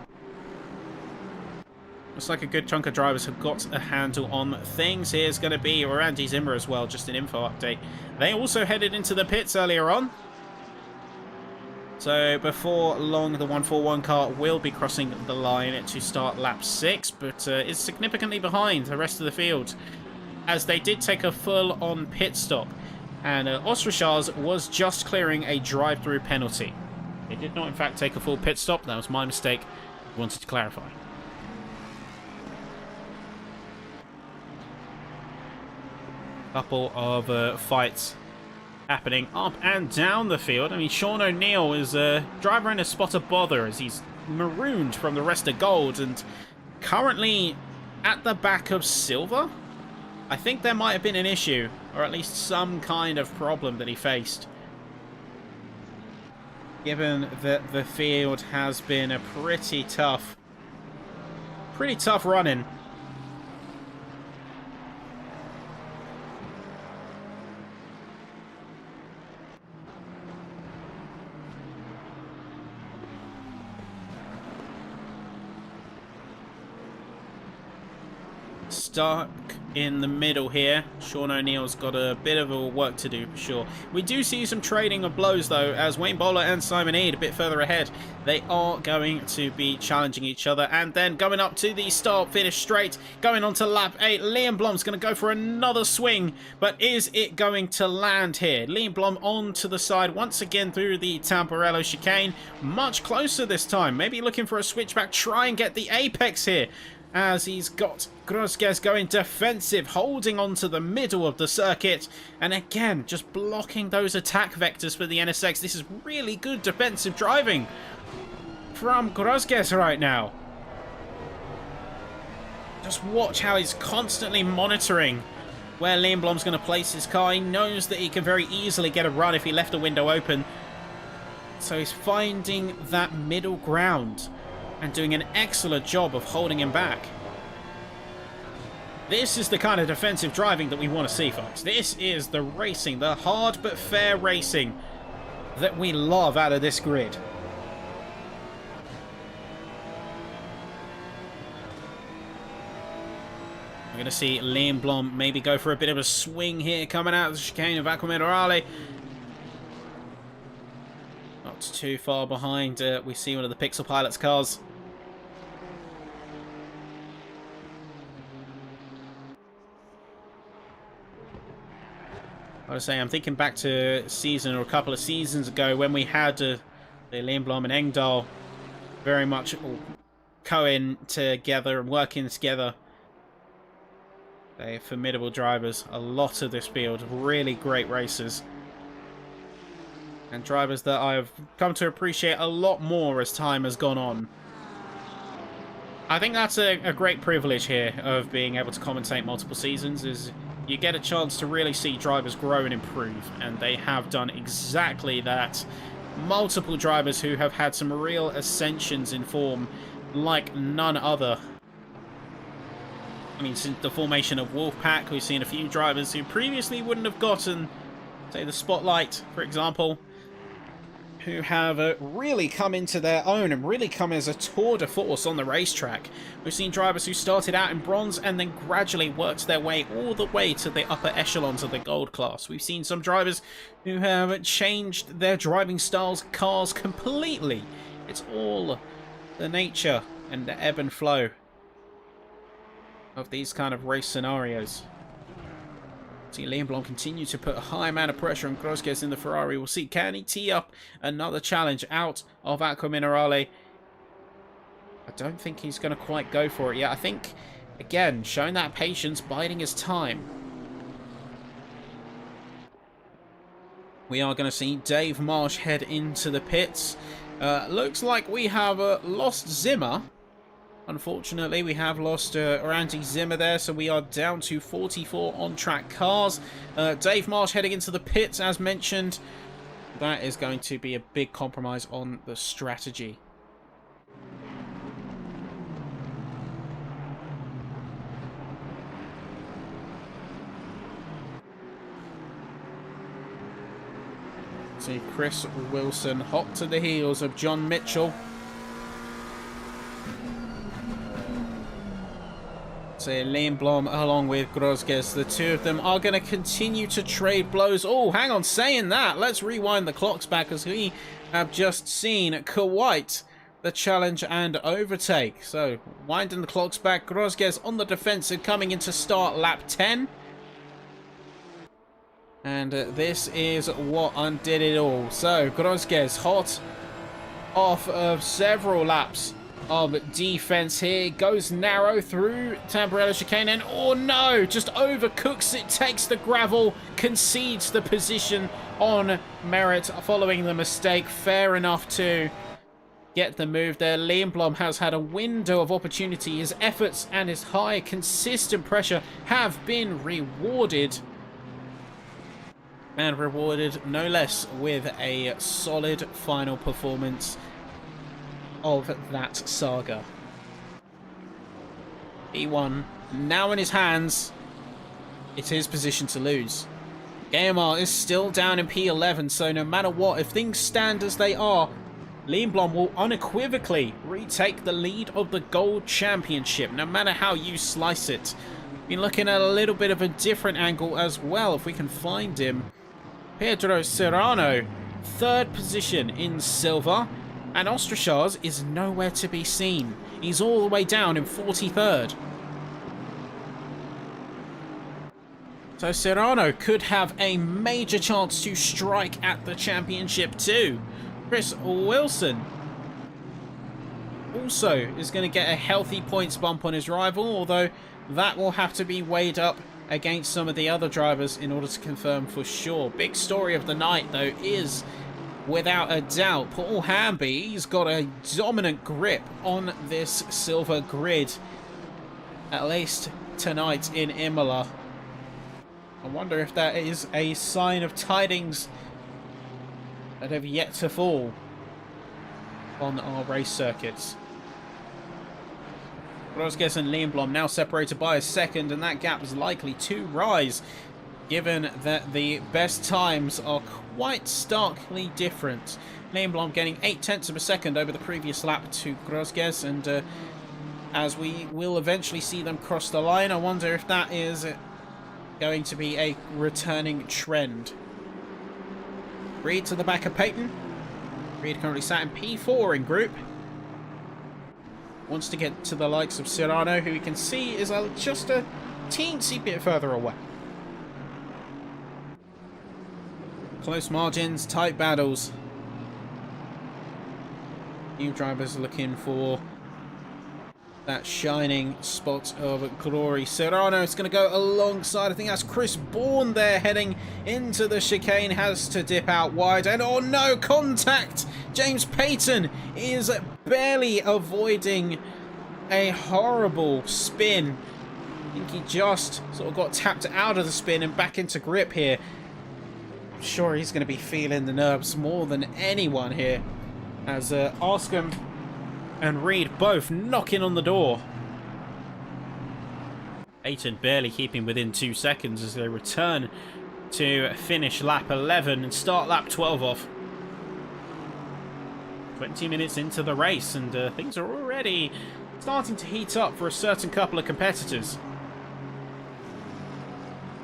[SPEAKER 2] Looks like a good chunk of drivers have got a handle on things. Here's going to be Randy Zimmer as well, just an info update. They also headed into the pits earlier on. So before long, the 141 car will be crossing the line to start lap 6, but is significantly behind the rest of the field, as they did take a full-on pit stop, and Austrichars was just clearing a drive-through penalty. They did not, in fact, take a full pit stop. That was my mistake. I wanted to clarify. Couple of fights happening up and down the field. I mean, Sean O'Neill is a driver in a spot of bother, as he's marooned from the rest of gold and currently at the back of silver. I think there might have been an issue, or at least some kind of problem that he faced, given that the field has been a pretty tough run-in. Stuck in the middle here. Sean O'Neill's got a bit of a work to do for sure. We do see some trading of blows though, as Wayne Bowler and Simon Eade a bit further ahead. They are going to be challenging each other, and then going up to the start finish straight, going on to lap 8. Liam Blom's going to go for another swing, but is it going to land here? Liam Blom on to the side once again through the Tamburello chicane, much closer this time, maybe looking for a switchback, try and get the apex here, as he's got Grosges going defensive, holding on to the middle of the circuit, and again, just blocking those attack vectors for the NSX. This is really good defensive driving from Grosges right now. Just watch how he's constantly monitoring where Lindblom's going to place his car. He knows that he can very easily get a run if he left a window open. So he's finding that middle ground and doing an excellent job of holding him back. This is the kind of defensive driving that we want to see, folks. This is the racing, the hard but fair racing that we love out of this grid. We're going to see Lindblom maybe go for a bit of a swing here coming out of the chicane of Autodromo. Not too far behind. We see one of the Pixel Pilot's cars. I was saying, I'm thinking back to a season or a couple of seasons ago when we had the Lindblom and Engdahl very much all co-in together and working together. They're formidable drivers. A lot of this field, really great racers. And drivers that I've come to appreciate a lot more as time has gone on. I think that's a great privilege here of being able to commentate multiple seasons, is you get a chance to really see drivers grow and improve, and they have done exactly that. Multiple drivers who have had some real ascensions in form like none other. I mean, since the formation of Wolfpack, we've seen a few drivers who previously wouldn't have gotten, say, the spotlight, for example, who have really come into their own and really come as a tour de force on the racetrack. We've seen drivers who started out in bronze and then gradually worked their way all the way to the upper echelons of the gold class. We've seen some drivers who have changed their driving styles, cars completely. It's all the nature and the ebb and flow of these kind of race scenarios. See Lindblom continue to put a high amount of pressure on Grosjes in the Ferrari. We'll see, can he tee up another challenge out of Acqua Minerale? I don't think he's going to quite go for it yet. I think, again, showing that patience, biding his time. We are going to see Dave Marsh head into the pits. Looks like we have lost Zimmer. Unfortunately, we have lost Randy Zimmer there, so we are down to 44 on-track cars. Dave Marsh heading into the pits, as mentioned. That is going to be a big compromise on the strategy. See Chris Wilson hot to the heels of John Mitchell. Lindblom along with Grosjes, the two of them are going to continue to trade blows. Oh, hang on, saying that, let's rewind the clocks back as we have just seen quite the challenge and overtake. So, winding the clocks back, Grosjes on the defensive coming into start lap 10. And this is what undid it all. So, Grosjes hot off of several laps of defense here, goes narrow through Tamburello chicane, and oh no, just overcooks it, takes the gravel, concedes the position on merit following the mistake. Fair enough to get the move there. Lindblom has had a window of opportunity. His efforts and his high consistent pressure have been rewarded, and rewarded no less with a solid final performance of that saga. P1 now in his hands. It's his position to lose. AMR is still down in P11, so no matter what, if things stand as they are, Lindblom will unequivocally retake the lead of the Gold Championship, no matter how you slice it. Been looking at a little bit of a different angle as well, if we can find him. Pedro Serrano, third position in silver. And Ostrachaz is nowhere to be seen. He's all the way down in 43rd. So Serrano could have a major chance to strike at the championship too. Chris Wilson also is going to get a healthy points bump on his rival, although that will have to be weighed up against some of the other drivers in order to confirm for sure. Big story of the night though is, without a doubt, Paul Hamby. He's got a dominant grip on this silver grid. at least tonight in Imola. I wonder if that is a sign of tidings that have yet to fall on our race circuits. Rosges and Lindblom now separated by a second, and that gap is likely to rise, given that the best times are quite starkly different. Lindblom getting 0.8 of a second over the previous lap to Rosges, and as we will eventually see them cross the line, I wonder if that is going to be a returning trend. Reed to the back of Peyton. Reed currently sat in P4 in group. Wants to get to the likes of Serrano, who we can see is just a teensy bit further away. Close margins, tight battles. New drivers looking for that shining spot of glory. Serrano is going to go alongside. I think that's Chris Bourne there heading into the chicane. Has to dip out wide. And oh no, contact! James Payton is barely avoiding a horrible spin. I think he just sort of got tapped out of the spin and back into grip here. I'm sure he's going to be feeling the nerves more than anyone here, as Arscombe and Reed both knocking on the door. Payton barely keeping within 2 seconds as they return to finish lap 11 and start lap 12 off. 20 minutes into the race, and things are already starting to heat up for a certain couple of competitors.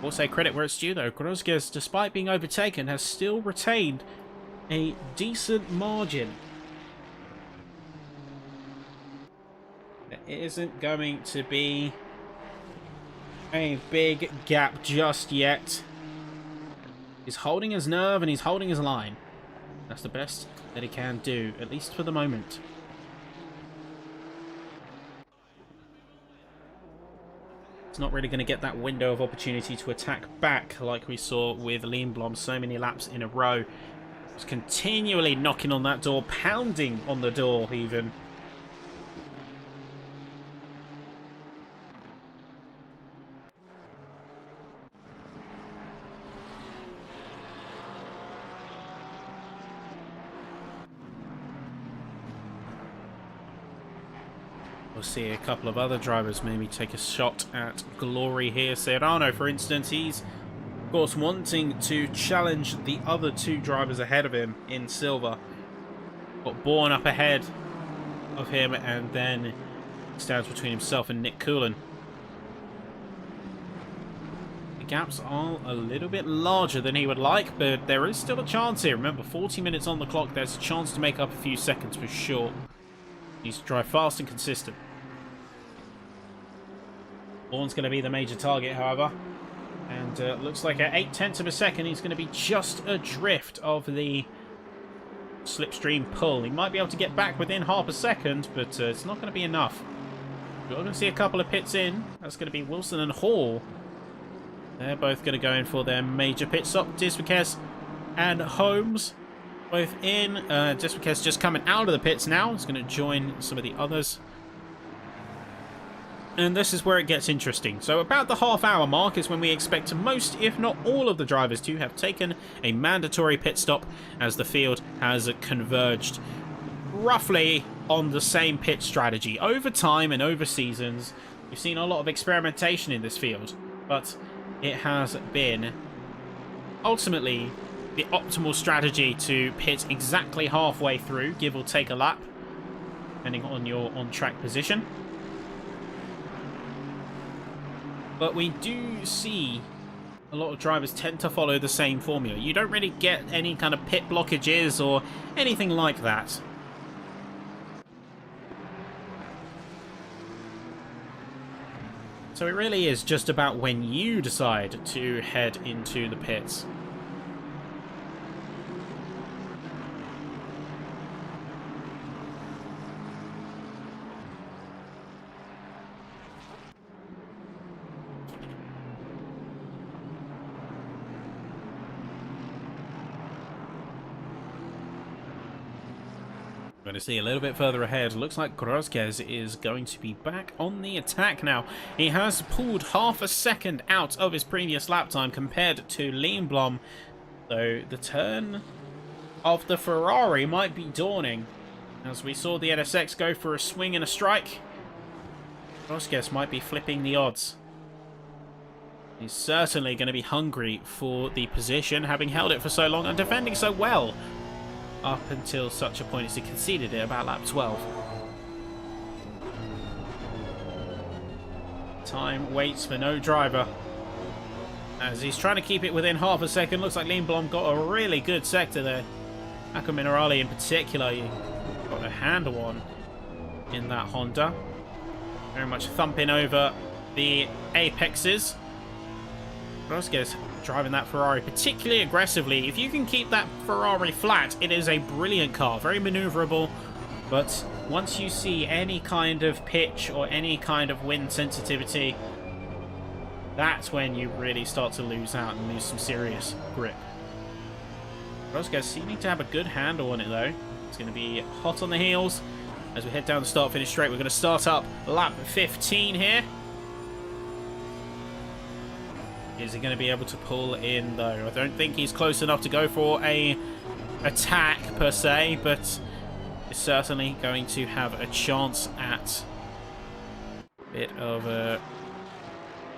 [SPEAKER 2] We'll say credit where it's due though. Grosges, despite being overtaken, has still retained a decent margin. It isn't going to be a big gap just yet. He's holding his nerve and he's holding his line. That's the best that he can do, at least for the moment. It's not really going to get that window of opportunity to attack back like we saw with Lindblom so many laps in a row. He's continually knocking on that door, pounding on the door even. We'll see a couple of other drivers maybe take a shot at glory here. Serrano, for instance, he's of course wanting to challenge the other two drivers ahead of him in silver. Got Bourne up ahead of him, and then stands between himself and Nick Coulon. The gaps are a little bit larger than he would like, but there is still a chance here. Remember, 40 minutes on the clock, there's a chance to make up a few seconds for sure. Needs to drive fast and consistent. Bourne's going to be the major target, however. And looks like at 0.8 of a second, he's going to be just adrift of the slipstream pull. He might be able to get back within half a second, but it's not going to be enough. We're going to see a couple of pits in. That's going to be Wilson and Hall. They're both going to go in for their major pit stop. Disviquez and Holmes both in. Disviquez just coming out of the pits now. He's going to join some of the others. And this is where it gets interesting. So about the half-hour mark is when we expect most, if not all, of the drivers to have taken a mandatory pit stop, as the field has converged roughly on the same pit strategy. Over time and over seasons, we've seen a lot of experimentation in this field, but it has been ultimately the optimal strategy to pit exactly halfway through, give or take a lap, depending on your on-track position. But we do see a lot of drivers tend to follow the same formula. You don't really get any kind of pit blockages or anything like that. So it really is just about when you decide to head into the pits. Going to see a little bit further ahead. Looks like Grosges is going to be back on the attack now. He has pulled half a second out of his previous lap time compared to Lindblom. So the turn of the Ferrari might be dawning. As we saw the NSX go for a swing and a strike, Grosges might be flipping the odds. He's certainly going to be hungry for the position, having held it for so long and defending so well. Up until such a point as he conceded it about lap 12. Time waits for no driver. As he's trying to keep it within half a second. Looks like Lindblom got a really good sector there. Acco Minerali in particular, you got a handle on in that Honda. Very much thumping over the apexes. Grosges driving that Ferrari particularly aggressively. If you can keep that Ferrari flat, it is a brilliant car. Very maneuverable. But once you see any kind of pitch or any kind of wind sensitivity, that's when you really start to lose out and lose some serious grip. Grosges seeming to have a good handle on it though. It's going to be hot on the heels as we head down the start-finish straight. We're going to start up lap 15 here. Is he going to be able to pull in, though? I don't think he's close enough to go for a attack, per se, but is certainly going to have a chance at a bit of a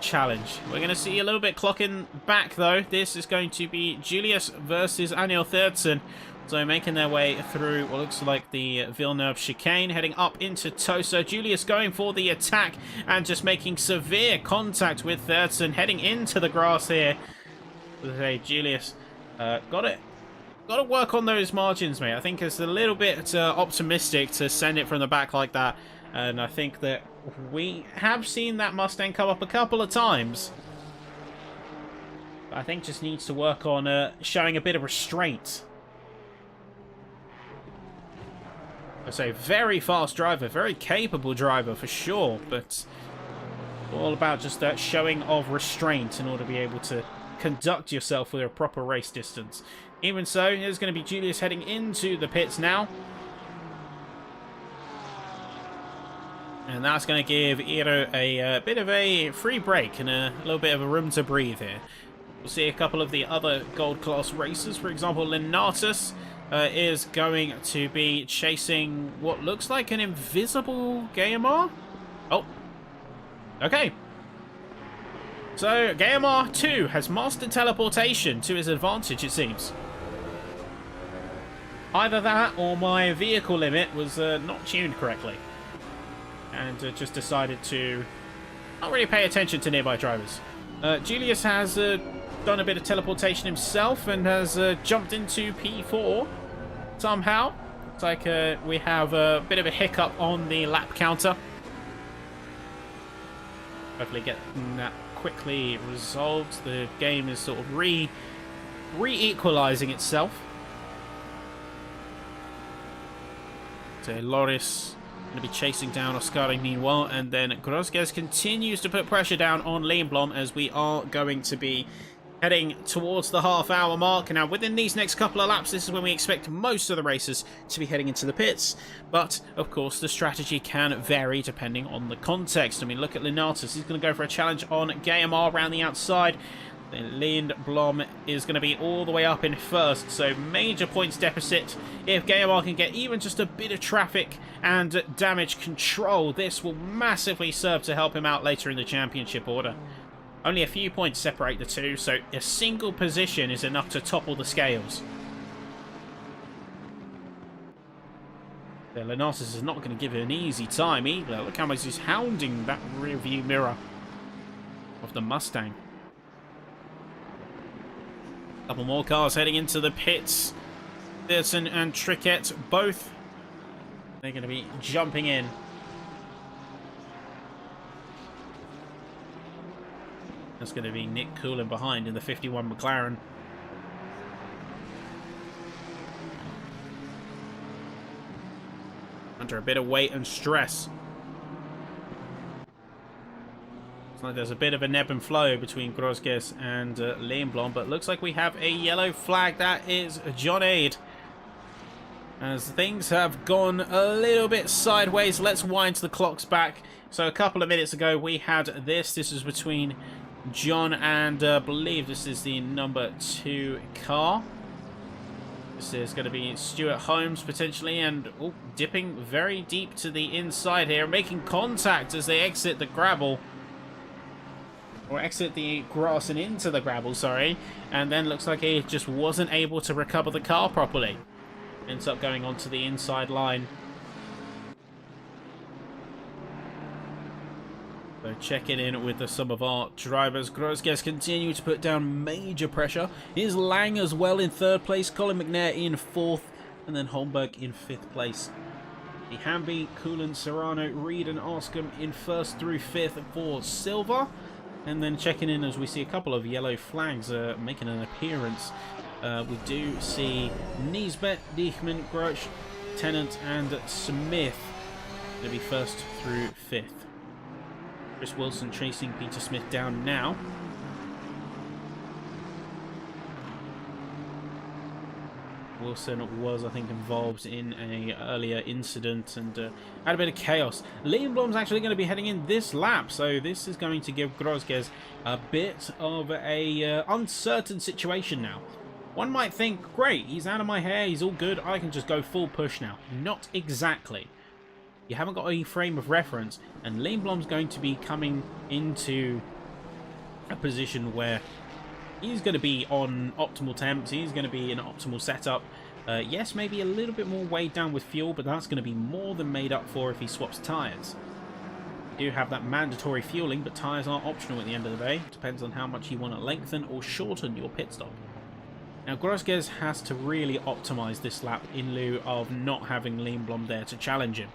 [SPEAKER 2] challenge. We're going to see a little bit clocking back, though. This is going to be Julius versus Anil Therdsen. So making their way through what looks like the Villeneuve chicane, heading up into Tosa. Julius going for the attack and just making severe contact with Therdsen, heading into the grass here. Hey, Julius, got to work on those margins, mate. I think it's a little bit optimistic to send it from the back like that. And I think that we have seen that Mustang come up a couple of times. But I think just needs to work on showing a bit of restraint. I say very fast driver, very capable driver for sure, but all about just that showing of restraint in order to be able to conduct yourself with a proper race distance. Even so, there's going to be Julius heading into the pits now. And that's going to give Iro a bit of a free break and a little bit of a room to breathe here. We'll see a couple of the other gold class racers, for example, Lenatus. Is going to be chasing what looks like an invisible Guillemard. Oh, okay. So Guillemard 2 has mastered teleportation to his advantage, it seems. Either that or my vehicle limit was not tuned correctly. And just decided to not really pay attention to nearby drivers. Julius has done a bit of teleportation himself and has jumped into P4 somehow. It's like we have a bit of a hiccup on the lap counter. Hopefully getting that quickly resolved. The game is sort of re-equalizing itself. So Loris going to be chasing down Oscar meanwhile, and then Grosges continues to put pressure down on Lindblom as we are going to be heading towards the half-hour mark. Now, within these next couple of laps, this is when we expect most of the racers to be heading into the pits. But, of course, the strategy can vary depending on the context. I mean, look at Lenatus. He's going to go for a challenge on Guillemard around the outside. Then Lindblom is going to be all the way up in first. So, major points deficit. If Guillemard can get even just a bit of traffic and damage control, this will massively serve to help him out later in the championship order. Only a few points separate the two, so a single position is enough to topple the scales. Lenatus is not going to give it an easy time either. Look how much he's hounding that rear view mirror of the Mustang. A couple more cars heading into the pits. Therdsen and Triquet, both, they're going to be jumping in. That's going to be Nick Coulin behind in the 51 McLaren. Under a bit of weight and stress. Looks like there's a bit of a ebb and flow between Grosges and Lindblom, but looks like we have a yellow flag. That is John Aid. As things have gone a little bit sideways, let's wind the clocks back. So a couple of minutes ago we had this. This is between John and I believe this is the number 2 car. This is going to be Stuart Holmes potentially, and dipping very deep to the inside here, making contact as they exit the gravel. Or exit the grass and into the gravel, sorry. And then looks like he just wasn't able to recover the car properly. Ends up going onto the inside line. So checking in with some of our drivers. Grosges continue to put down major pressure. Here's Lang as well in 3rd place. Colin McNair in 4th. And then Holmberg in 5th place. The Hamby, Coolan, Serrano, Reed and Oscom in 1st through 5th for silver. And then checking in as we see a couple of yellow flags making an appearance. We do see Niesbet, Dichman, Groch, Tennant and Smith going to be 1st through 5th. Chris Wilson chasing Peter Smith down now. Wilson was, I think, involved in an earlier incident and had a bit of chaos. Lindblom's actually going to be heading in this lap, so this is going to give Grosges a bit of a uncertain situation now. One might think, great, he's out of my hair, he's all good, I can just go full push now. Not exactly. You haven't got any frame of reference, and Lindblom's going to be coming into a position where he's going to be on optimal temps, he's going to be in optimal setup. Yes, maybe a little bit more weighed down with fuel, but that's going to be more than made up for if he swaps tyres. You do have that mandatory fueling, but tyres are optional at the end of the day. Depends on how much you want to lengthen or shorten your pit stop. Now, Grosges has to really optimise this lap in lieu of not having Lindblom there to challenge him.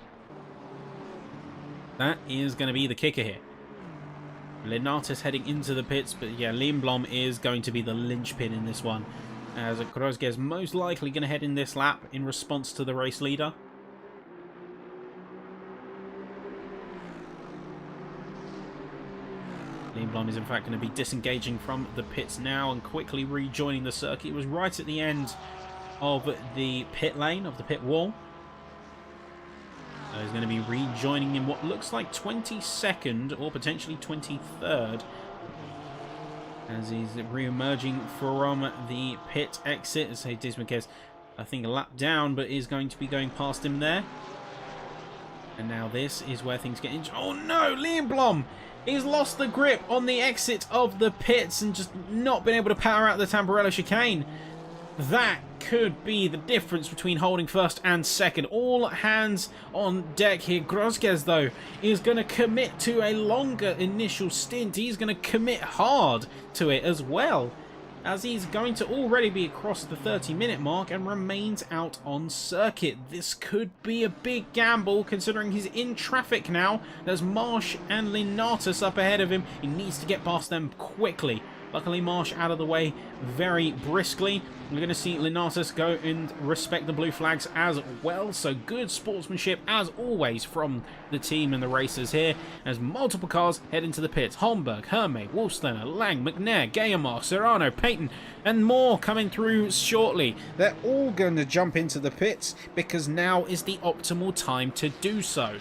[SPEAKER 2] That is going to be the kicker here. Lenatus heading into the pits, but yeah, Lindblom is going to be the linchpin in this one, as Grosges most likely going to head in this lap in response to the race leader. Lindblom is in fact going to be disengaging from the pits now and quickly rejoining the circuit. He was right at the end of the pit lane, of the pit wall. So he's going to be rejoining in what looks like 22nd or potentially 23rd as he's re-emerging from the pit exit. So Dismakes, I think, a lap down, but is going to be going past him there. And now this is where things get interesting. Oh no, Lindblom! He's lost the grip on the exit of the pits and just not been able to power out the Tamburello chicane. That could be the difference between holding 1st and 2nd. All hands on deck here. Grosges, though, is going to commit to a longer initial stint. He's going to commit hard to it as well, as he's going to already be across the 30-minute mark and remains out on circuit. This could be a big gamble, considering he's in traffic now. There's Marsh and Linatus up ahead of him. He needs to get past them quickly. Luckily, Marsh out of the way very briskly. We're going to see Linatus go and respect the blue flags as well. So good sportsmanship, as always, from the team and the racers here, as multiple cars head into the pits. Holmberg, Hermé, Wolfsteiner, Lang, McNair, Gayamar, Serrano, Payton, and more coming through shortly. They're all going to jump into the pits because now is the optimal time to do so.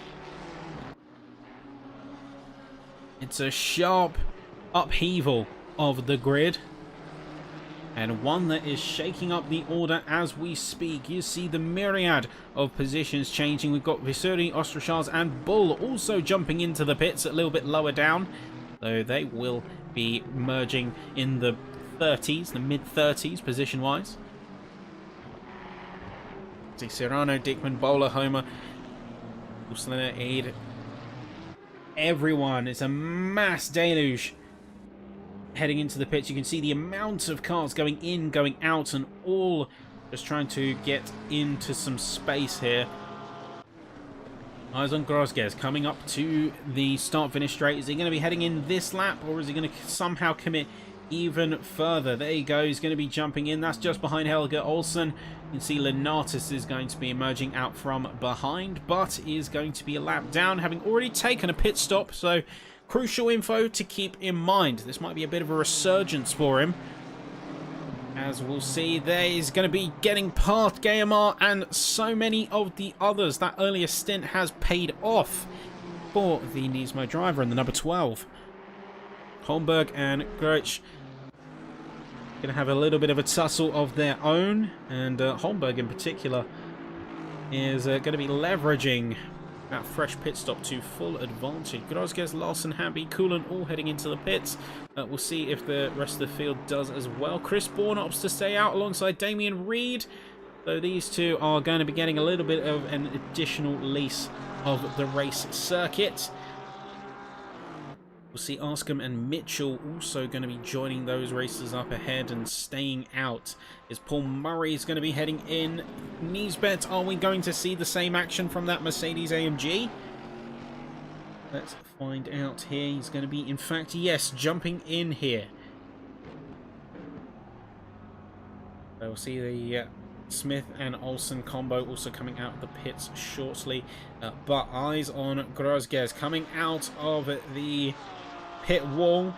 [SPEAKER 2] It's a sharp upheaval of the grid, and one that is shaking up the order as we speak. You see the myriad of positions changing. We've got Visuri, Ostrachaz and Bull also jumping into the pits a little bit lower down, though they will be merging in the 30s, the mid-30s position-wise. See Serrano, Dickman, Bowler, Homer, Usliner, Aid, everyone. It's a mass deluge heading into the pits. You can see the amount of cars going in, going out, and all just trying to get into some space here. Eyes on Grosges coming up to the start-finish straight. Is he going to be heading in this lap, or is he going to somehow commit even further? There you go. He's going to be jumping in. That's just behind Helge Olsen. You can see Lenatus is going to be emerging out from behind, but is going to be a lap down, having already taken a pit stop. So crucial info to keep in mind. This might be a bit of a resurgence for him, as we'll see, there is going to be getting past GMR and so many of the others. That earlier stint has paid off for the Nismo driver and the number 12. Holmberg and Grich going to have a little bit of a tussle of their own, and Holmberg in particular is going to be leveraging that fresh pit stop to full advantage. Grosges, Larson, Hamby, Coolant all heading into the pits. We'll see if the rest of the field does as well. Chris Bourne opts to stay out alongside Damien Reed. So these two are going to be getting a little bit of an additional lease of the race circuit. We'll see Arscombe and Mitchell also going to be joining those racers up ahead and staying out. Is Paul Murray is going to be heading in. Niesbet, are we going to see the same action from that Mercedes AMG? Let's find out here. He's going to be, in fact, yes, jumping in here. So we'll see the Smith and Olsen combo also coming out of the pits shortly. But eyes on Grosges coming out of the pit wall.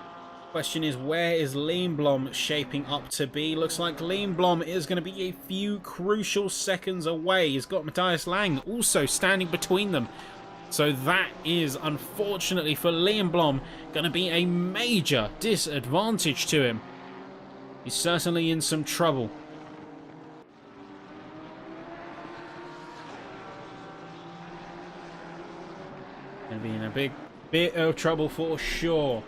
[SPEAKER 2] Question is, where is Lindblom shaping up to be? Looks like Lindblom is going to be a few crucial seconds away. He's got Matthias Lang also standing between them. So that is, unfortunately for Lindblom, going to be a major disadvantage to him. He's certainly in some trouble. Going to be in a big bit of trouble for sure.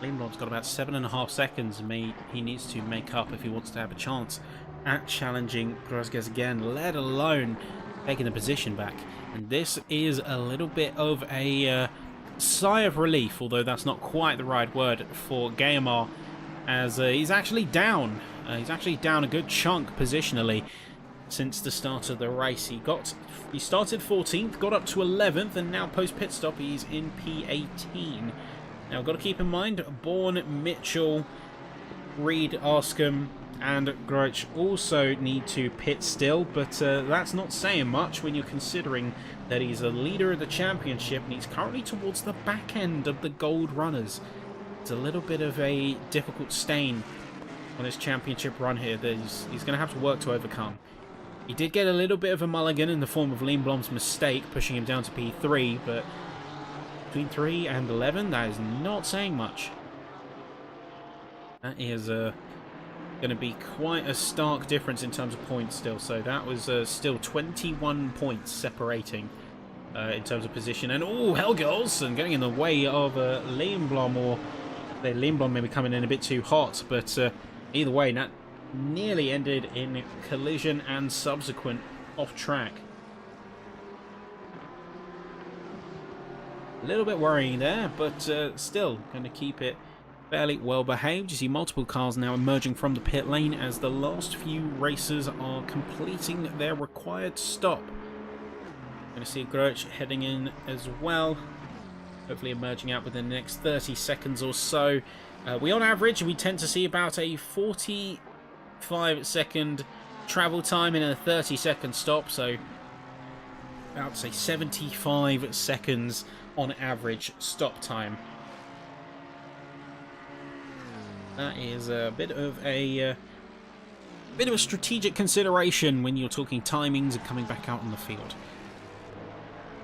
[SPEAKER 2] Lindblom's got about 7.5 seconds he needs to make up if he wants to have a chance at challenging Grosges again, let alone taking the position back. And this is a little bit of a sigh of relief, although that's not quite the right word for Guillemard, as he's actually down. He's actually down a good chunk positionally since the start of the race. He started 14th, got up to 11th, and now post pit stop he's in P18. Now, got to keep in mind, Bourne, Mitchell, Reed, Arscombe, and Groich also need to pit still, but that's not saying much when you're considering that he's a leader of the championship and he's currently towards the back end of the gold runners. It's a little bit of a difficult stain on his championship run here that he's going to have to work to overcome. He did get a little bit of a mulligan in the form of Lindblom's mistake, pushing him down to P3, but between 3 and 11, that is not saying much. That is going to be quite a stark difference in terms of points still. So that was still 21 points separating in terms of position. And oh, Helge Olsen getting in the way of Lindblom, or Lindblom maybe coming in a bit too hot. But either way, that nearly ended in collision and subsequent off track. A little bit worrying there, but still going to keep it fairly well behaved. You see multiple cars now emerging from the pit lane as the last few racers are completing their required stop. Going to see Groich heading in as well, hopefully emerging out within the next 30 seconds or so. On average, we tend to see about a 45-second travel time in a 30-second stop, so about, say, 75 seconds on average stop time. That is a bit of a strategic consideration when you're talking timings and coming back out on the field.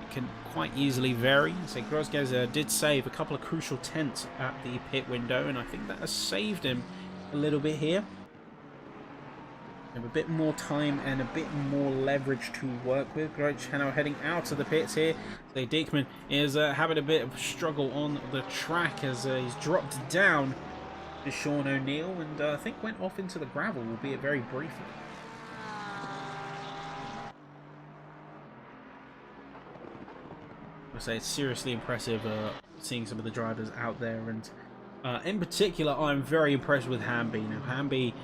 [SPEAKER 2] It can quite easily vary. So Grosges did save a couple of crucial tenths at the pit window, and I think that has saved him a little bit here. Have a bit more time and a bit more leverage to work with. Groich now heading out of the pits here. So Diekman is having a bit of a struggle on the track as he's dropped down to Sean O'Neill, and I think went off into the gravel, albeit very briefly. I say it's seriously impressive seeing some of the drivers out there, and in particular I'm very impressed with Hamby. Now Hamby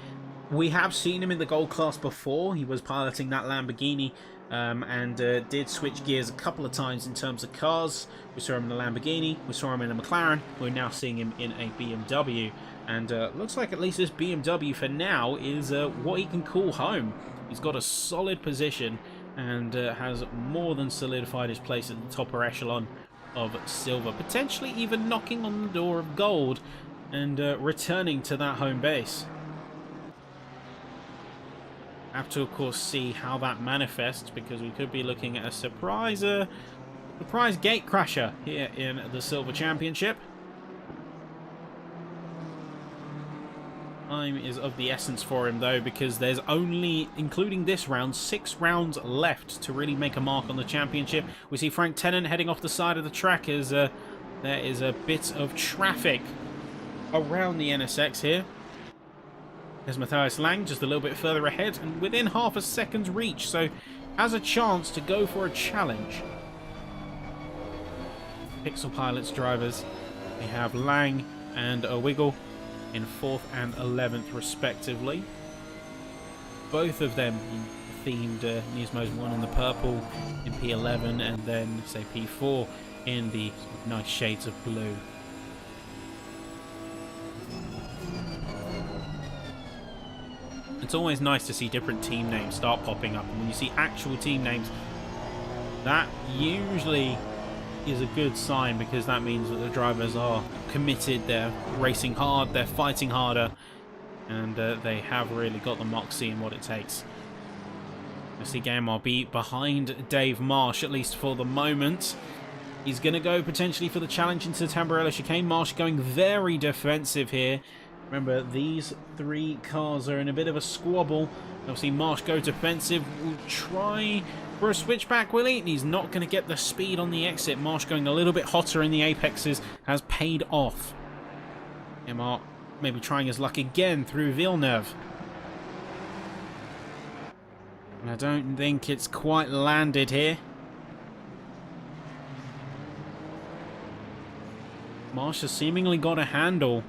[SPEAKER 3] We have seen him in the gold class before. He was piloting that Lamborghini and did switch gears a couple of times in terms of cars. We saw him in the Lamborghini, we saw him in a McLaren, we're now seeing him in a BMW. And looks like at least this BMW for now is what he can call home. He's got a solid position and has more than solidified his place at the top echelon of silver, potentially even knocking on the door of gold and returning to that home base. Have to, of course, see how that manifests, because we could be looking at a surprise gate crasher here in the Silver Championship. Time is of the essence for him, though, because there's only, including this round, 6 rounds left to really make a mark on the championship. We see Frank Tennant heading off the side of the track as there is a bit of traffic around the NSX here. There's Matthias Lang just a little bit further ahead and within half a second's reach, so has a chance to go for a challenge. Pixel Pilots drivers, we have Lang and Wiggle in 4th and 11th respectively. Both of them themed Nismo's 1 in the purple in P11 and then, say, P4 in the nice shades of blue. It's always nice to see different team names start popping up, and when you see actual team names, that usually is a good sign, because that means that the drivers are committed, they're racing hard, they're fighting harder, and they have really got the moxie in what it takes. I see Gaimar be behind Dave Marsh, at least for the moment. He's going to go potentially for the challenge into the Tamburello chicane. Marsh going very defensive here. Remember, these 3 cars are in a bit of a squabble. Obviously, Marsh go defensive. Will try for a switchback, will he? And he's not going to get the speed on the exit. Marsh going a little bit hotter in the apexes has paid off. Emart maybe trying his luck again through Villeneuve. And I don't think it's quite landed here. Marsh has seemingly got a handle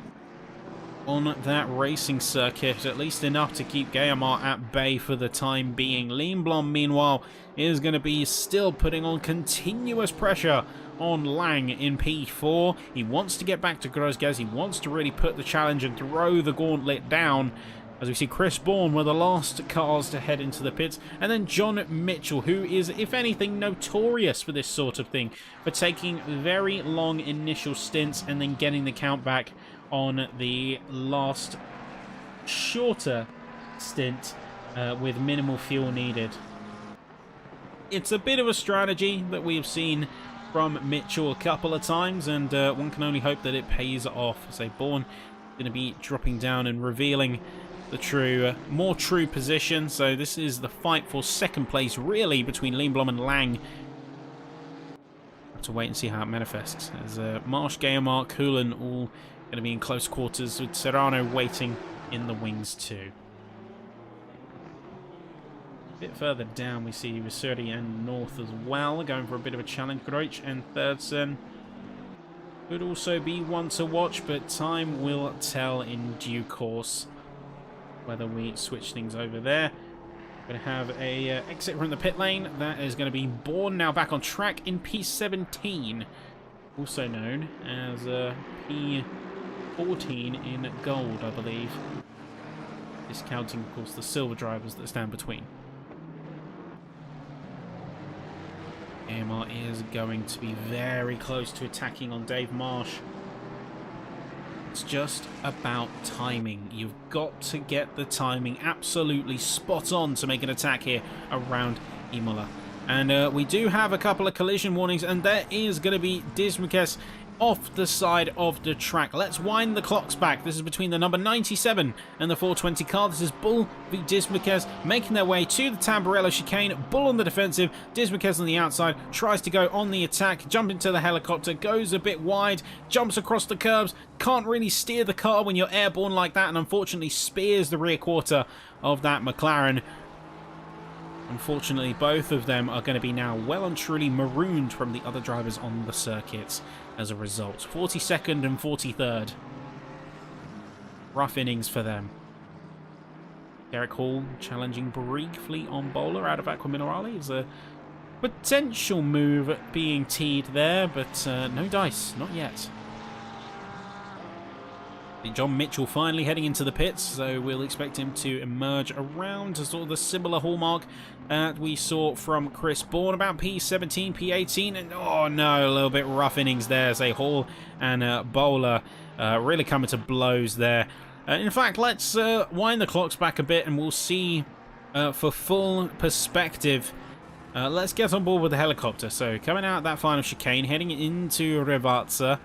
[SPEAKER 3] on that racing circuit, at least enough to keep Gaimar at bay for the time being. Lindblom, meanwhile, is going to be still putting on continuous pressure on Lang in P4. He wants to get back to Grosgaz. He wants to really put the challenge and throw the gauntlet down. As we see Chris Bourne were the last cars to head into the pits. And then John Mitchell, who is, if anything, notorious for this sort of thing, for taking very long initial stints and then getting the count back on the last shorter stint with minimal fuel needed. It's a bit of a strategy that we have seen from Mitchell a couple of times, and one can only hope that it pays off. So Bourne going to be dropping down and revealing the more true position. So this is the fight for second place, really, between Lindblom and Lang. Have to wait and see how it manifests. As Marsh, Gaimar, Coolan all going to be in close quarters, with Serrano waiting in the wings too. A bit further down we see Vissurdi and North as well, going for a bit of a challenge. Groich and Thirdson could also be one to watch, but time will tell in due course whether we switch things over there. We're going to have a exit from the pit lane. That is going to be Bourne now back on track in P17, also known as P14 in gold, I believe. Discounting, of course, the silver drivers that stand between. AMR is going to be very close to attacking on Dave Marsh. It's just about timing. You've got to get the timing absolutely spot on to make an attack here around Imola. And we do have a couple of collision warnings, and there is going to be Dismukes off the side of the track. Let's wind the clocks back. This is between the number 97 and the 420 car. This is Bull v Dismukes making their way to the Tamburello chicane. Bull on the defensive, Dismukes on the outside, tries to go on the attack, jump into the helicopter, goes a bit wide, jumps across the curbs, can't really steer the car when you're airborne like that, and unfortunately spears the rear quarter of that McLaren. Unfortunately, both of them are going to be now well and truly marooned from the other drivers on the circuits as a result. 42nd and 43rd. Rough innings for them. Derek Hall challenging briefly on Bowler out of Aqua Minerale. Is a potential move being teed there, but no dice, not yet. John Mitchell finally heading into the pits, so we'll expect him to emerge around sort of the similar hallmark that we saw from Chris Bourne, about P17, P18, and oh no, a little bit rough innings there. Say Hall and Bowler really coming to blows there. In fact, let's wind the clocks back a bit and we'll see for full perspective. Let's get on board with the helicopter. So coming out that final chicane, heading into Rivazza.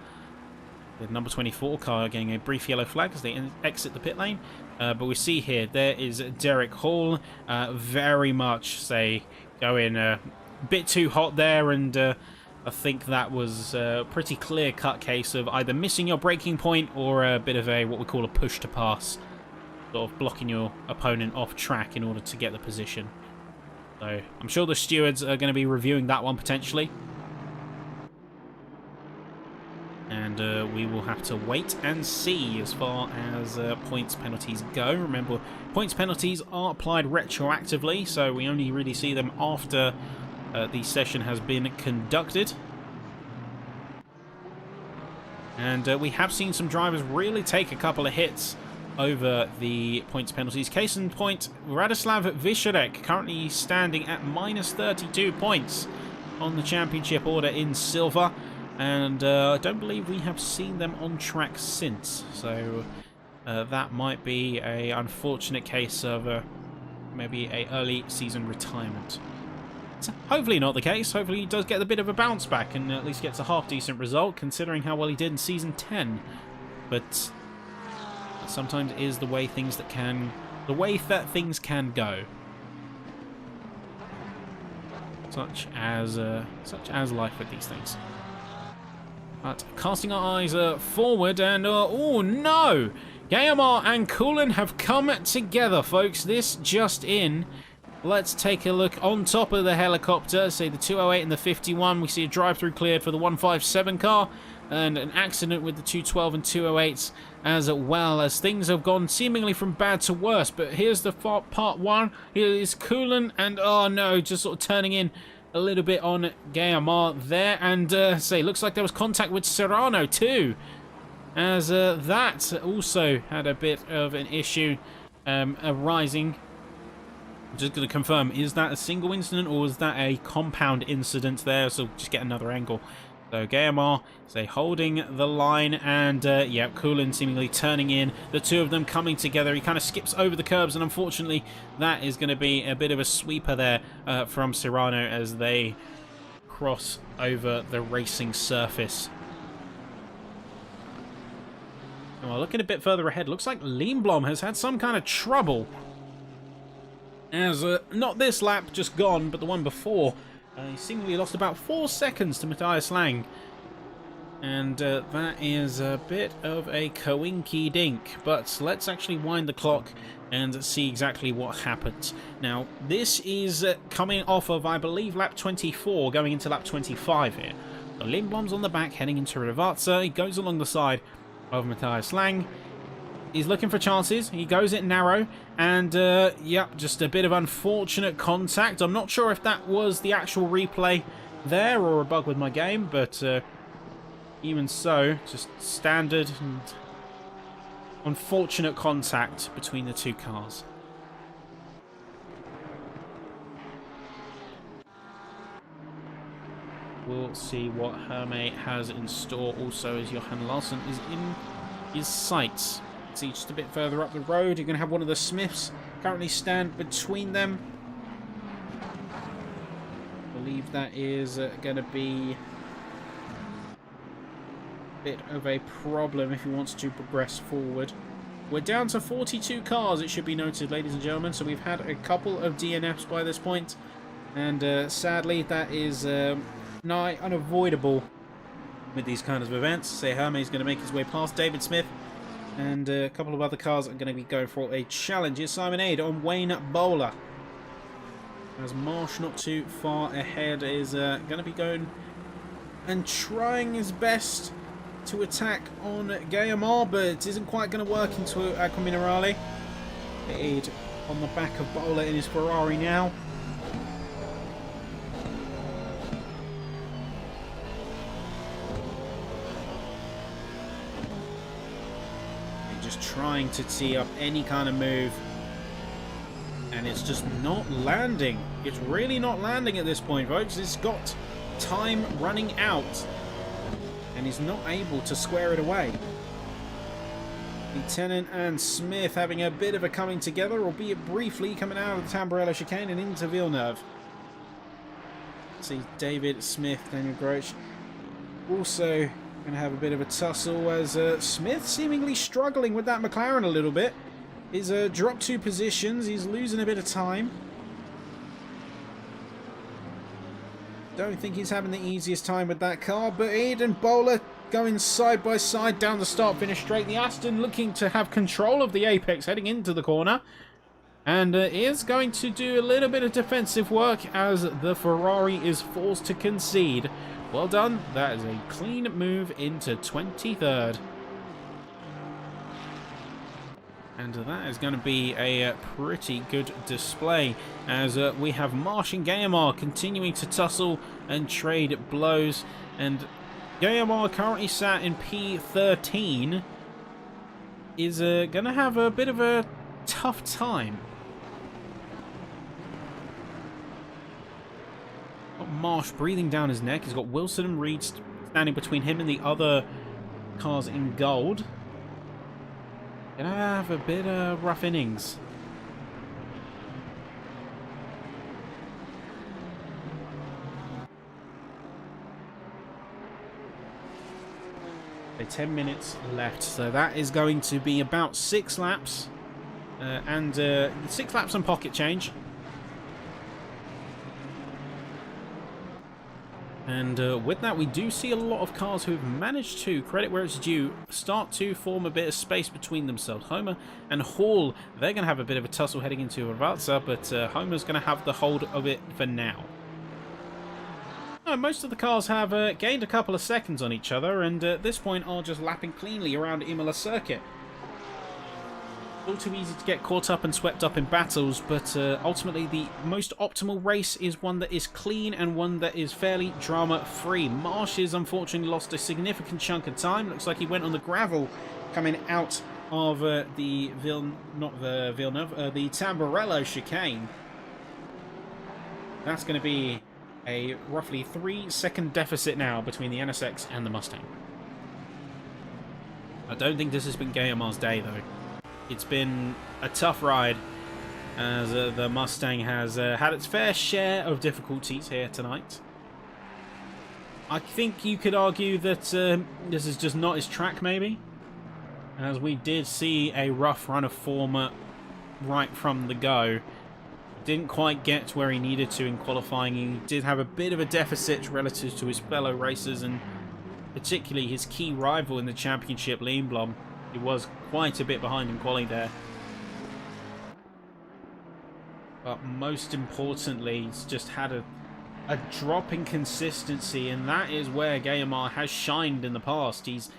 [SPEAKER 3] The number 24 car getting a brief yellow flag as they exit the pit lane. But we see here, there is Derek Hall. Very much, say, going a bit too hot there. And I think that was a pretty clear-cut case of either missing your braking point or a bit of a, what we call a push to pass. Sort of blocking your opponent off track in order to get the position. So I'm sure the stewards are going to be reviewing that one potentially. And we will have to wait and see as far as points penalties go. Remember, points penalties are applied retroactively, so we only really see them after the session has been conducted. And we have seen some drivers really take a couple of hits over the points penalties. Case in point, Radislav Visharek currently standing at minus 32 points on the championship order in silver. And I don't believe we have seen them on track since, so that might be a unfortunate case of maybe a early season retirement. It's hopefully not the case. Hopefully he does get a bit of a bounce back and at least gets a half decent result, considering how well he did in season 10. But sometimes it is the way things that things can go, such as life with these things. But casting our eyes forward, and oh no! Gayamar and Kulin have come together, folks. This just in. Let's take a look on top of the helicopter. Say the 208 and the 51. We see a drive-through cleared for the 157 car, and an accident with the 212 and 208s as well, as things have gone seemingly from bad to worse. But here's the part one. Here is Kulin, and oh no, just sort of turning in a little bit on Gayamar there, and say looks like there was contact with Serrano too, as that also had a bit of an issue arising. I'm just going to confirm, is that a single incident or is that a compound incident there? So just get another angle. So Gayamar, say, holding the line, and yeah, Kulin seemingly turning in. The two of them coming together. He kind of skips over the curbs, and unfortunately, that is going to be a bit of a sweeper there from Serrano as they cross over the racing surface. Well, looking a bit further ahead, looks like Lindblom has had some kind of trouble. As not this lap just gone, but the one before. He seemingly lost about 4 seconds to Matthias Lang. And that is a bit of a coinky dink. But let's actually wind the clock and see exactly what happened. Now, this is coming off of, I believe, lap 24, going into lap 25 here. So Lindblom's on the back, heading into Rivazza. He goes along the side of Matthias Lang. He's looking for chances. He goes it narrow. And, yep, just a bit of unfortunate contact. I'm not sure if that was the actual replay there or a bug with my game. But even so, just standard and unfortunate contact between the two cars. We'll see what Hermé has in store also as Johan Larsson is in his sights. See, just a bit further up the road, you're going to have one of the Smiths currently stand between them. I believe that is going to be a bit of a problem if he wants to progress forward. We're down to 42 cars, it should be noted, ladies and gentlemen, so we've had a couple of DNFs by this point, and sadly that is nigh unavoidable with these kinds of events. Say Hermé is going to make his way past David Smith, and a couple of other cars are going to be going for a challenge. It's Simon Aid on Wayne Bowler. As Marsh, not too far ahead, is going to be going and trying his best to attack on Gayamar, but it isn't quite going to work into Aqua Minerale. Aid on the back of Bowler in his Ferrari now. They're just trying to tee up any kind of move. And it's just not landing. It's really not landing at this point, folks. It's got time running out. And he's not able to square it away. Lieutenant and Smith having a bit of a coming together, albeit briefly, coming out of the Tamburello chicane and into Villeneuve. See David Smith, Daniel Groch also going to have a bit of a tussle as Smith seemingly struggling with that McLaren a little bit. He's dropped 2 positions. He's losing a bit of time. Don't think he's having the easiest time with that car, but Eden Bowler going side by side down the start-finish straight. The Aston looking to have control of the apex heading into the corner. And is going to do a little bit of defensive work as the Ferrari is forced to concede. Well done. That is a clean move into 23rd. And that is going to be a pretty good display as we have Marsh and Guillemard continuing to tussle and trade blows. And Guillemard, currently sat in P13, is going to have a bit of a tough time. Got Marsh breathing down his neck. He's got Wilson and Reed standing between him and the other cars in gold. Gonna have a bit of rough innings. Okay, 10 minutes left, so that is going to be about 6 laps, and 6 laps on pocket change. And with that, we do see a lot of cars who have managed to, credit where it's due, start to form a bit of space between themselves. Homer and Hall, they're going to have a bit of a tussle heading into Avalza, but Homer's going to have the hold of it for now. Most of the cars have gained a couple of seconds on each other, and at this point are just lapping cleanly around Imola Circuit. All too easy to get caught up and swept up in battles, but ultimately the most optimal race is one that is clean and one that is fairly drama-free. Marsh has unfortunately lost a significant chunk of time. Looks like he went on the gravel coming out of the Tamburello chicane. That's going to be a roughly 3-second deficit now between the NSX and the Mustang. I don't think this has been Guillemard's day, though. It's been a tough ride as the Mustang has had its fair share of difficulties here tonight. I think you could argue that this is just not his track, maybe, as we did see a rough run of form right from the go. Didn't quite get where he needed to in qualifying. He did have a bit of a deficit relative to his fellow racers, and particularly his key rival in the championship, Lindblom. He was quite a bit behind in quali there. But most importantly, he's just had a drop in consistency, and that is where Guillemard has shined in the past. He's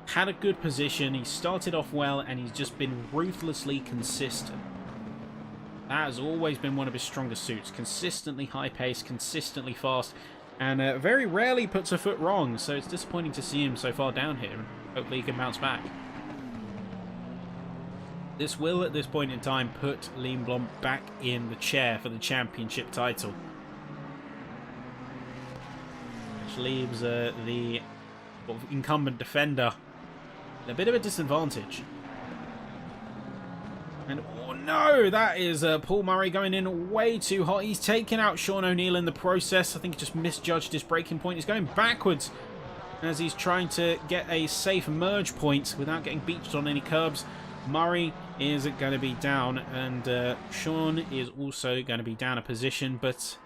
[SPEAKER 3] had a good position, he started off well, and he's just been ruthlessly consistent. That has always been one of his strongest suits. Consistently high pace, consistently fast, and very rarely puts a foot wrong, so it's disappointing to see him so far down here. Hopefully he can bounce back. This will, at this point in time, put Lindblom back in the chair for the championship title. Which leaves the incumbent defender in a bit of a disadvantage. And oh no, that is Paul Murray going in way too hot. He's taken out Sean O'Neill in the process. I think he just misjudged his braking point. He's going backwards as he's trying to get a safe merge point without getting beached on any curbs. Murray is going to be down, and Sean is also going to be down a position, but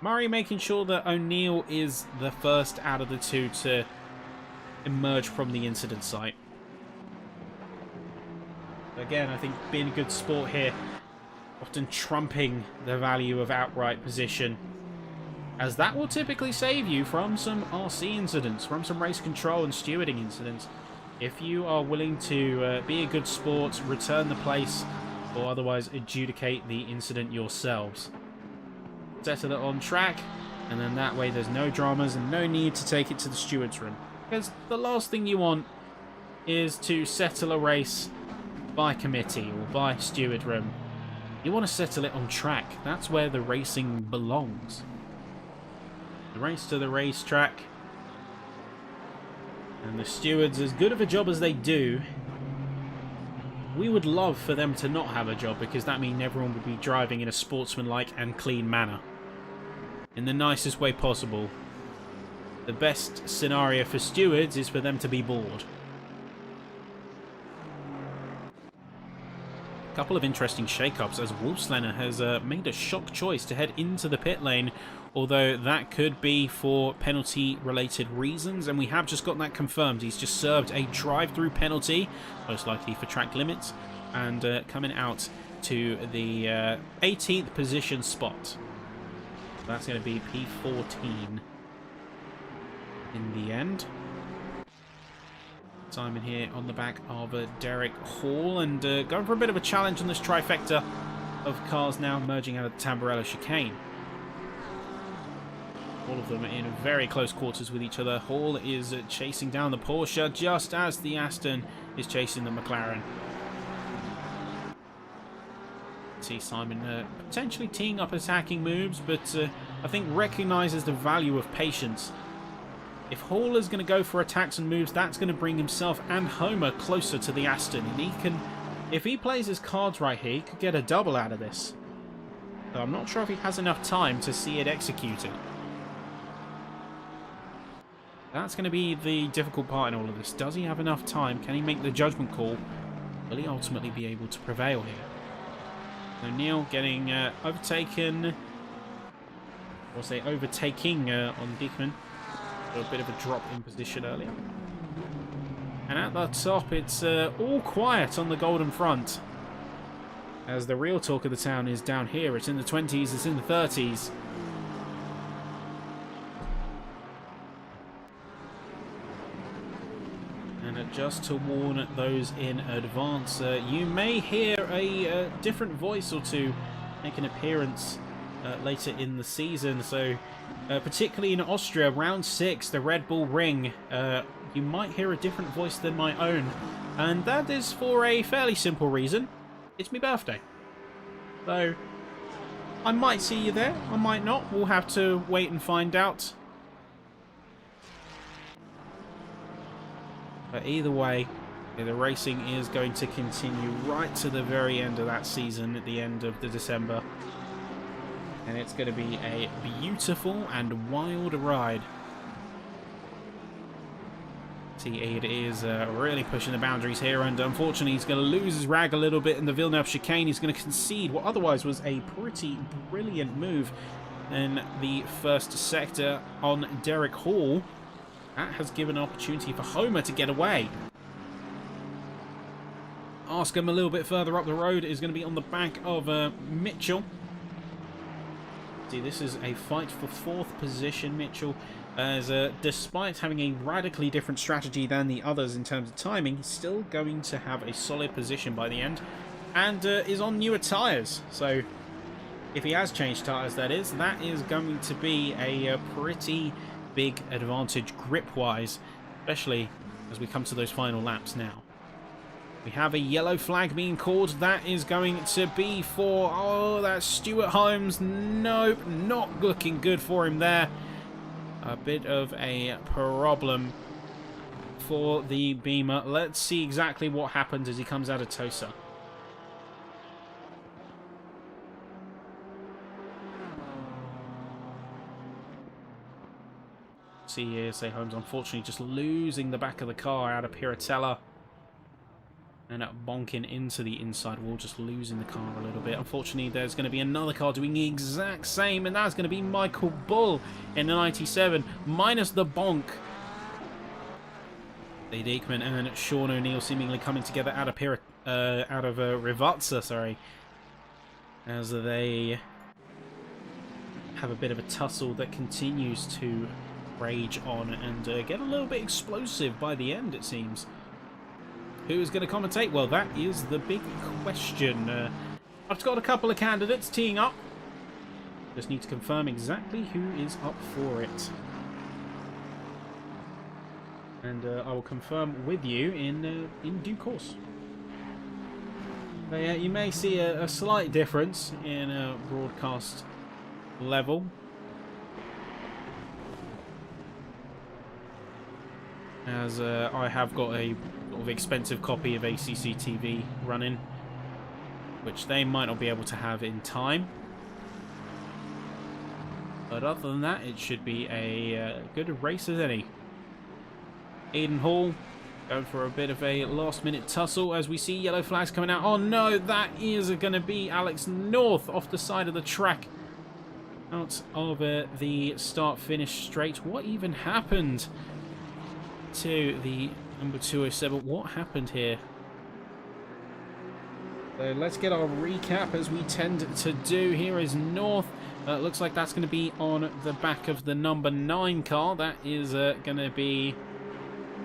[SPEAKER 3] Murray making sure that O'Neill is the first out of the two to emerge from the incident site. Again, I think being a good sport here, often trumping the value of outright position, as that will typically save you from some RC incidents, from some race control and stewarding incidents. If you are willing to be a good sport, return the place, or otherwise adjudicate the incident yourselves. Settle it on track, and then that way there's no dramas and no need to take it to the steward's room. Because the last thing you want is to settle a race by committee or by steward room. You want to settle it on track. That's where the racing belongs. The race to the racetrack. And the stewards, as good of a job as they do, we would love for them to not have a job, because that means everyone would be driving in a sportsmanlike and clean manner. In the nicest way possible. The best scenario for stewards is for them to be bored. A couple of interesting shake-ups as Wolfslander has made a shock choice to head into the pit lane, although that could be for penalty-related reasons, and we have just got that confirmed. He's just served a drive-through penalty, most likely for track limits, and coming out to the 18th position spot. That's going to be P14 in the end. Simon here on the back of Derek Hall, and going for a bit of a challenge on this trifecta of cars now merging out of the Tamburello chicane. All of them in very close quarters with each other. Hall is chasing down the Porsche just as the Aston is chasing the McLaren. See Simon potentially teeing up attacking moves, but I think recognises the value of patience. If Hall is going to go for attacks and moves, that's going to bring himself and Homer closer to the Aston. And he can, if he plays his cards right here, he could get a double out of this. So I'm not sure if he has enough time to see it executed. That's going to be the difficult part in all of this. Does he have enough time? Can he make the judgment call? Will he ultimately be able to prevail here? O'Neill getting overtaken, or say overtaking on Diekman. A bit of a drop in position earlier. And at the top, it's all quiet on the Golden Front. As the real talk of the town is down here. It's in the 20s, it's in the 30s. And just to warn those in advance, you may hear a different voice or two make an appearance later in the season. So particularly in Austria, round 6, the Red Bull Ring, you might hear a different voice than my own, and that is for a fairly simple reason. It's my birthday. So I might see you there, I might not. We'll have to wait and find out. But either way, the racing is going to continue right to the very end of that season, at the end of the December. And it's going to be a beautiful and wild ride. See, it is really pushing the boundaries here, and unfortunately he's going to lose his rag a little bit in the Villeneuve chicane. He's going to concede what otherwise was a pretty brilliant move in the first sector on Derek Hall. That has given an opportunity for Homer to get away. Arscombe a little bit further up the road is going to be on the back of Mitchell. See, this is a fight for 4th position. Mitchell, as despite having a radically different strategy than the others in terms of timing, he's still going to have a solid position by the end, and is on newer tyres. So if he has changed tyres, that is going to be a pretty big advantage grip-wise, especially as we come to those final laps now. We have a yellow flag being called. That is going to be for... oh, that's Stuart Holmes. Nope, not looking good for him there. A bit of a problem for the Beamer. Let's see exactly what happens as he comes out of Tosa. See here, say Holmes unfortunately just losing the back of the car out of Piratella. And bonking into the inside wall, just losing the car a little bit. Unfortunately, there's going to be another car doing the exact same, and that's going to be Michael Bull in the 97, minus the bonk. Lee Diekman and Sean O'Neill seemingly coming together out of Rivazza, sorry, as they have a bit of a tussle that continues to rage on and get a little bit explosive by the end, it seems. Who's going to commentate? Well, that is the big question. I've got a couple of candidates teeing up. Just need to confirm exactly who is up for it. And I will confirm with you in due course. But, you may see a slight difference in broadcast level. As I have got a sort of expensive copy of ACC TV running, which they might not be able to have in time. But other than that, it should be a good race as any. Eden Hall going for a bit of a last-minute tussle as we see yellow flags coming out. Oh no, that is going to be Alex North off the side of the track. Out of the start-finish straight. What even happened to the number 207? What happened here? So let's get our recap as we tend to do. Here is North. Looks like that's going to be on the back of the number 9 car. That is going to be...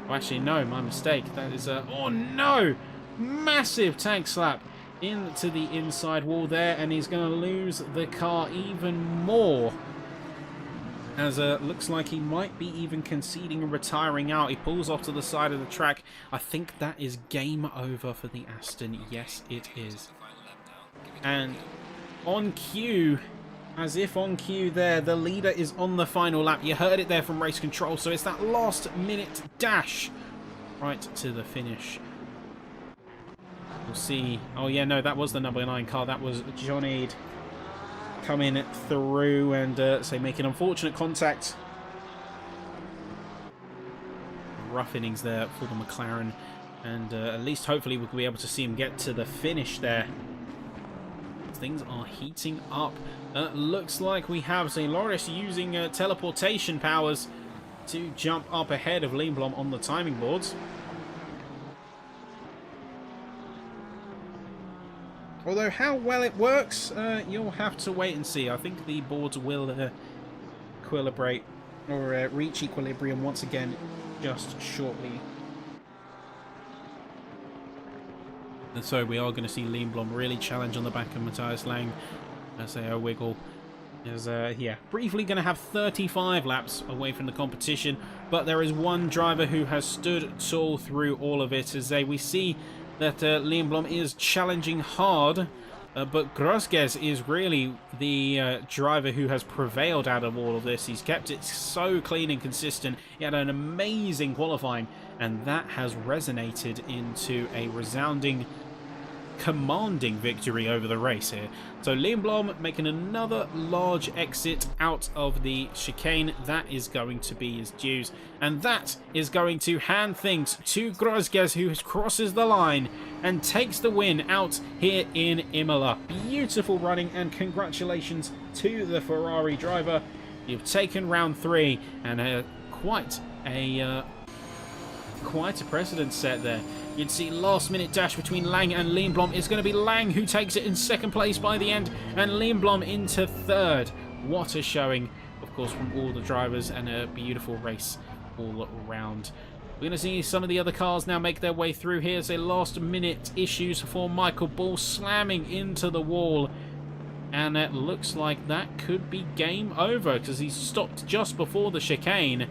[SPEAKER 3] Oh, actually, no, my mistake. That is... oh, no! Massive tank slap into the inside wall there, and he's going to lose the car even more. As looks like he might be even conceding and retiring out. He pulls off to the side of the track. I think that is game over for the Aston. Yes, it is. And on cue, as if on cue there, the leader is on the final lap. You heard it there from race control. So it's that last minute dash right to the finish. We'll see. Oh yeah, no, that was the number 9 car. That was John Aid coming through and say making unfortunate contact. Rough innings there for the McLaren, and at least hopefully we'll be able to see him get to the finish there. Things are heating up. Looks like we have St. Loris using teleportation powers to jump up ahead of Lindblom on the timing boards. Although how well it works, you'll have to wait and see. I think the boards will equilibrate or reach equilibrium once again just shortly. And so we are going to see Lindblom really challenge on the back of Matthias Lang as a wiggle. Is yeah, briefly going to have 35 laps away from the competition, but there is one driver who has stood tall through all of it. As we see that Lindblom is challenging hard, but Grosges is really the driver who has prevailed out of all of this. He's kept it so clean and consistent. He had an amazing qualifying, and that has resonated into a resounding, commanding victory over the race here. So Lindblom making another large exit out of the chicane. That is going to be his dues, and that is going to hand things to Grosges, who crosses the line and takes the win out here in Imola. Beautiful running, and congratulations to the Ferrari driver. You've taken round 3, and quite a precedent set there. You'd see last-minute dash between Lang and Lindblom. It's going to be Lang who takes it in second place by the end, and Lindblom into third. What a showing, of course, from all the drivers, and a beautiful race all around. We're going to see some of the other cars now make their way through. Here's a last-minute issues for Michael Ball, slamming into the wall. And it looks like that could be game over, because he's stopped just before the chicane.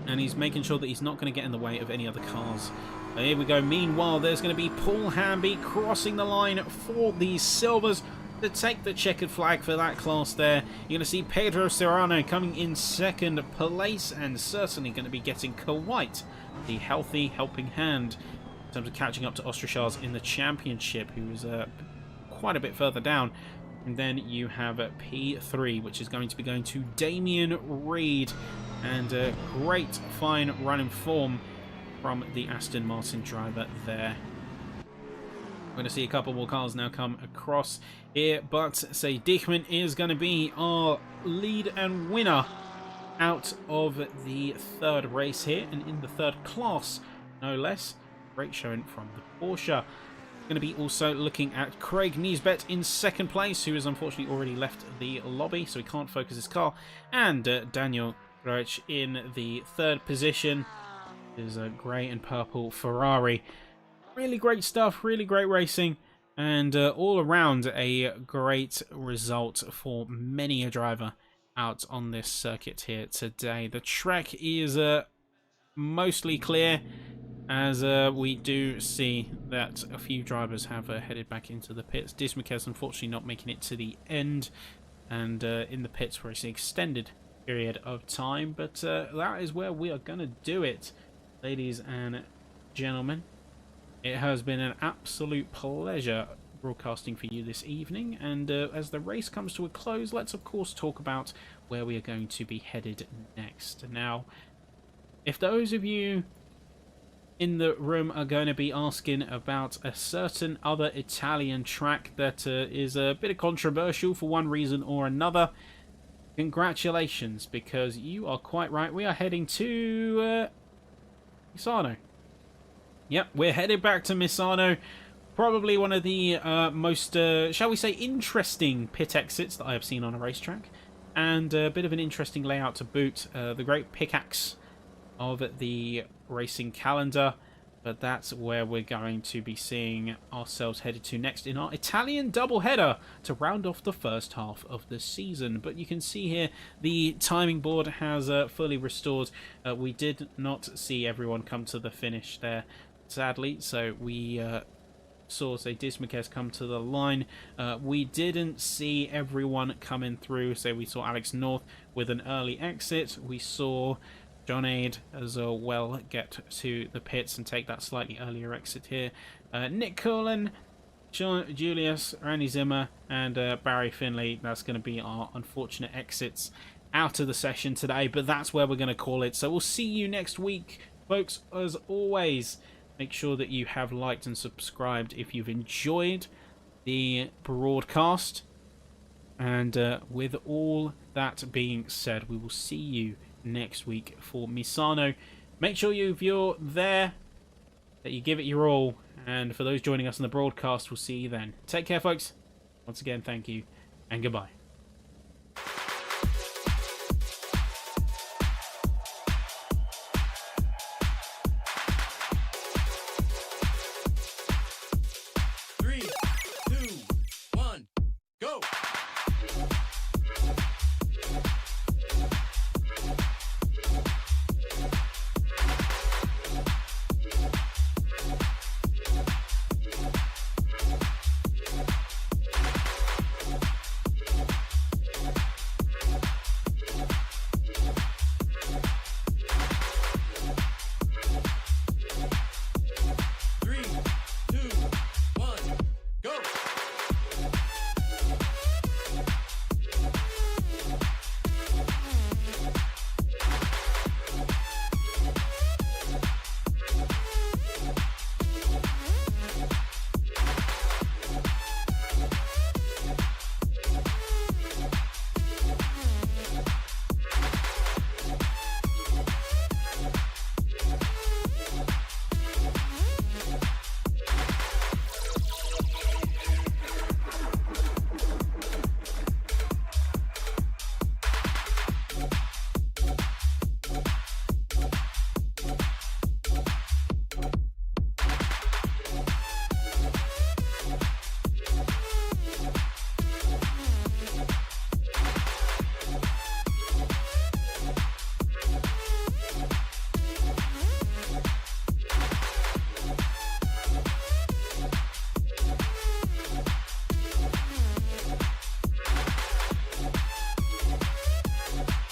[SPEAKER 3] And he's making sure that he's not going to get in the way of any other cars. Here we go. Meanwhile, there's going to be Paul Hamby crossing the line for the Silvers to take the checkered flag for that class there. You're going to see Pedro Serrano coming in second place, and certainly going to be getting quite the healthy helping hand in terms of catching up to Ostrachaz in the championship, who is quite a bit further down. And then you have P3, which is going to be going to Damien Reed. And a great, fine run in form from the Aston Martin driver there. We're going to see a couple more cars now come across here, but say Dichman is going to be our lead and winner out of the third race here, and in the third class, no less. Great showing from the Porsche. Going to be also looking at Craig Niesbet in second place, who has unfortunately already left the lobby, so he can't focus his car, and Daniel Roach in the third position. Is a grey and purple Ferrari. Really great stuff, really great racing, and all around a great result for many a driver out on this circuit here today. The track is mostly clear, as we do see that a few drivers have headed back into the pits. Dismukes unfortunately not making it to the end, and in the pits for an extended period of time, but that is where we are going to do it, ladies and gentlemen. It has been an absolute pleasure broadcasting for you this evening, and as the race comes to a close, let's of course talk about where we are going to be headed next. Now, if those of you in the room are going to be asking about a certain other Italian track that is a bit controversial for one reason or another, congratulations, because you are quite right. We are heading to Misano. Yep, we're headed back to Misano. Probably one of the most, shall we say, interesting pit exits that I have seen on a racetrack. And a bit of an interesting layout to boot. The great pickaxe of the racing calendar. But that's where we're going to be seeing ourselves headed to next in our Italian doubleheader to round off the first half of the season. But you can see here the timing board has fully restored. We did not see everyone come to the finish there, sadly. So we saw, say, Dismukes come to the line. We didn't see everyone coming through. So we saw Alex North with an early exit. We saw John Aid as well get to the pits and take that slightly earlier exit here. Nick Cullen, Sean Julius, Randy Zimmer, and Barry Finley. That's going to be our unfortunate exits out of the session today, but that's where we're going to call it. So we'll see you next week, folks. As always, make sure that you have liked and subscribed if you've enjoyed the broadcast. And with all that being said, we will see you next week for Misano. Make sure if you're there that you give it your all, and for those joining us on the broadcast, we'll see you then. Take care, folks. Once again, thank you and goodbye.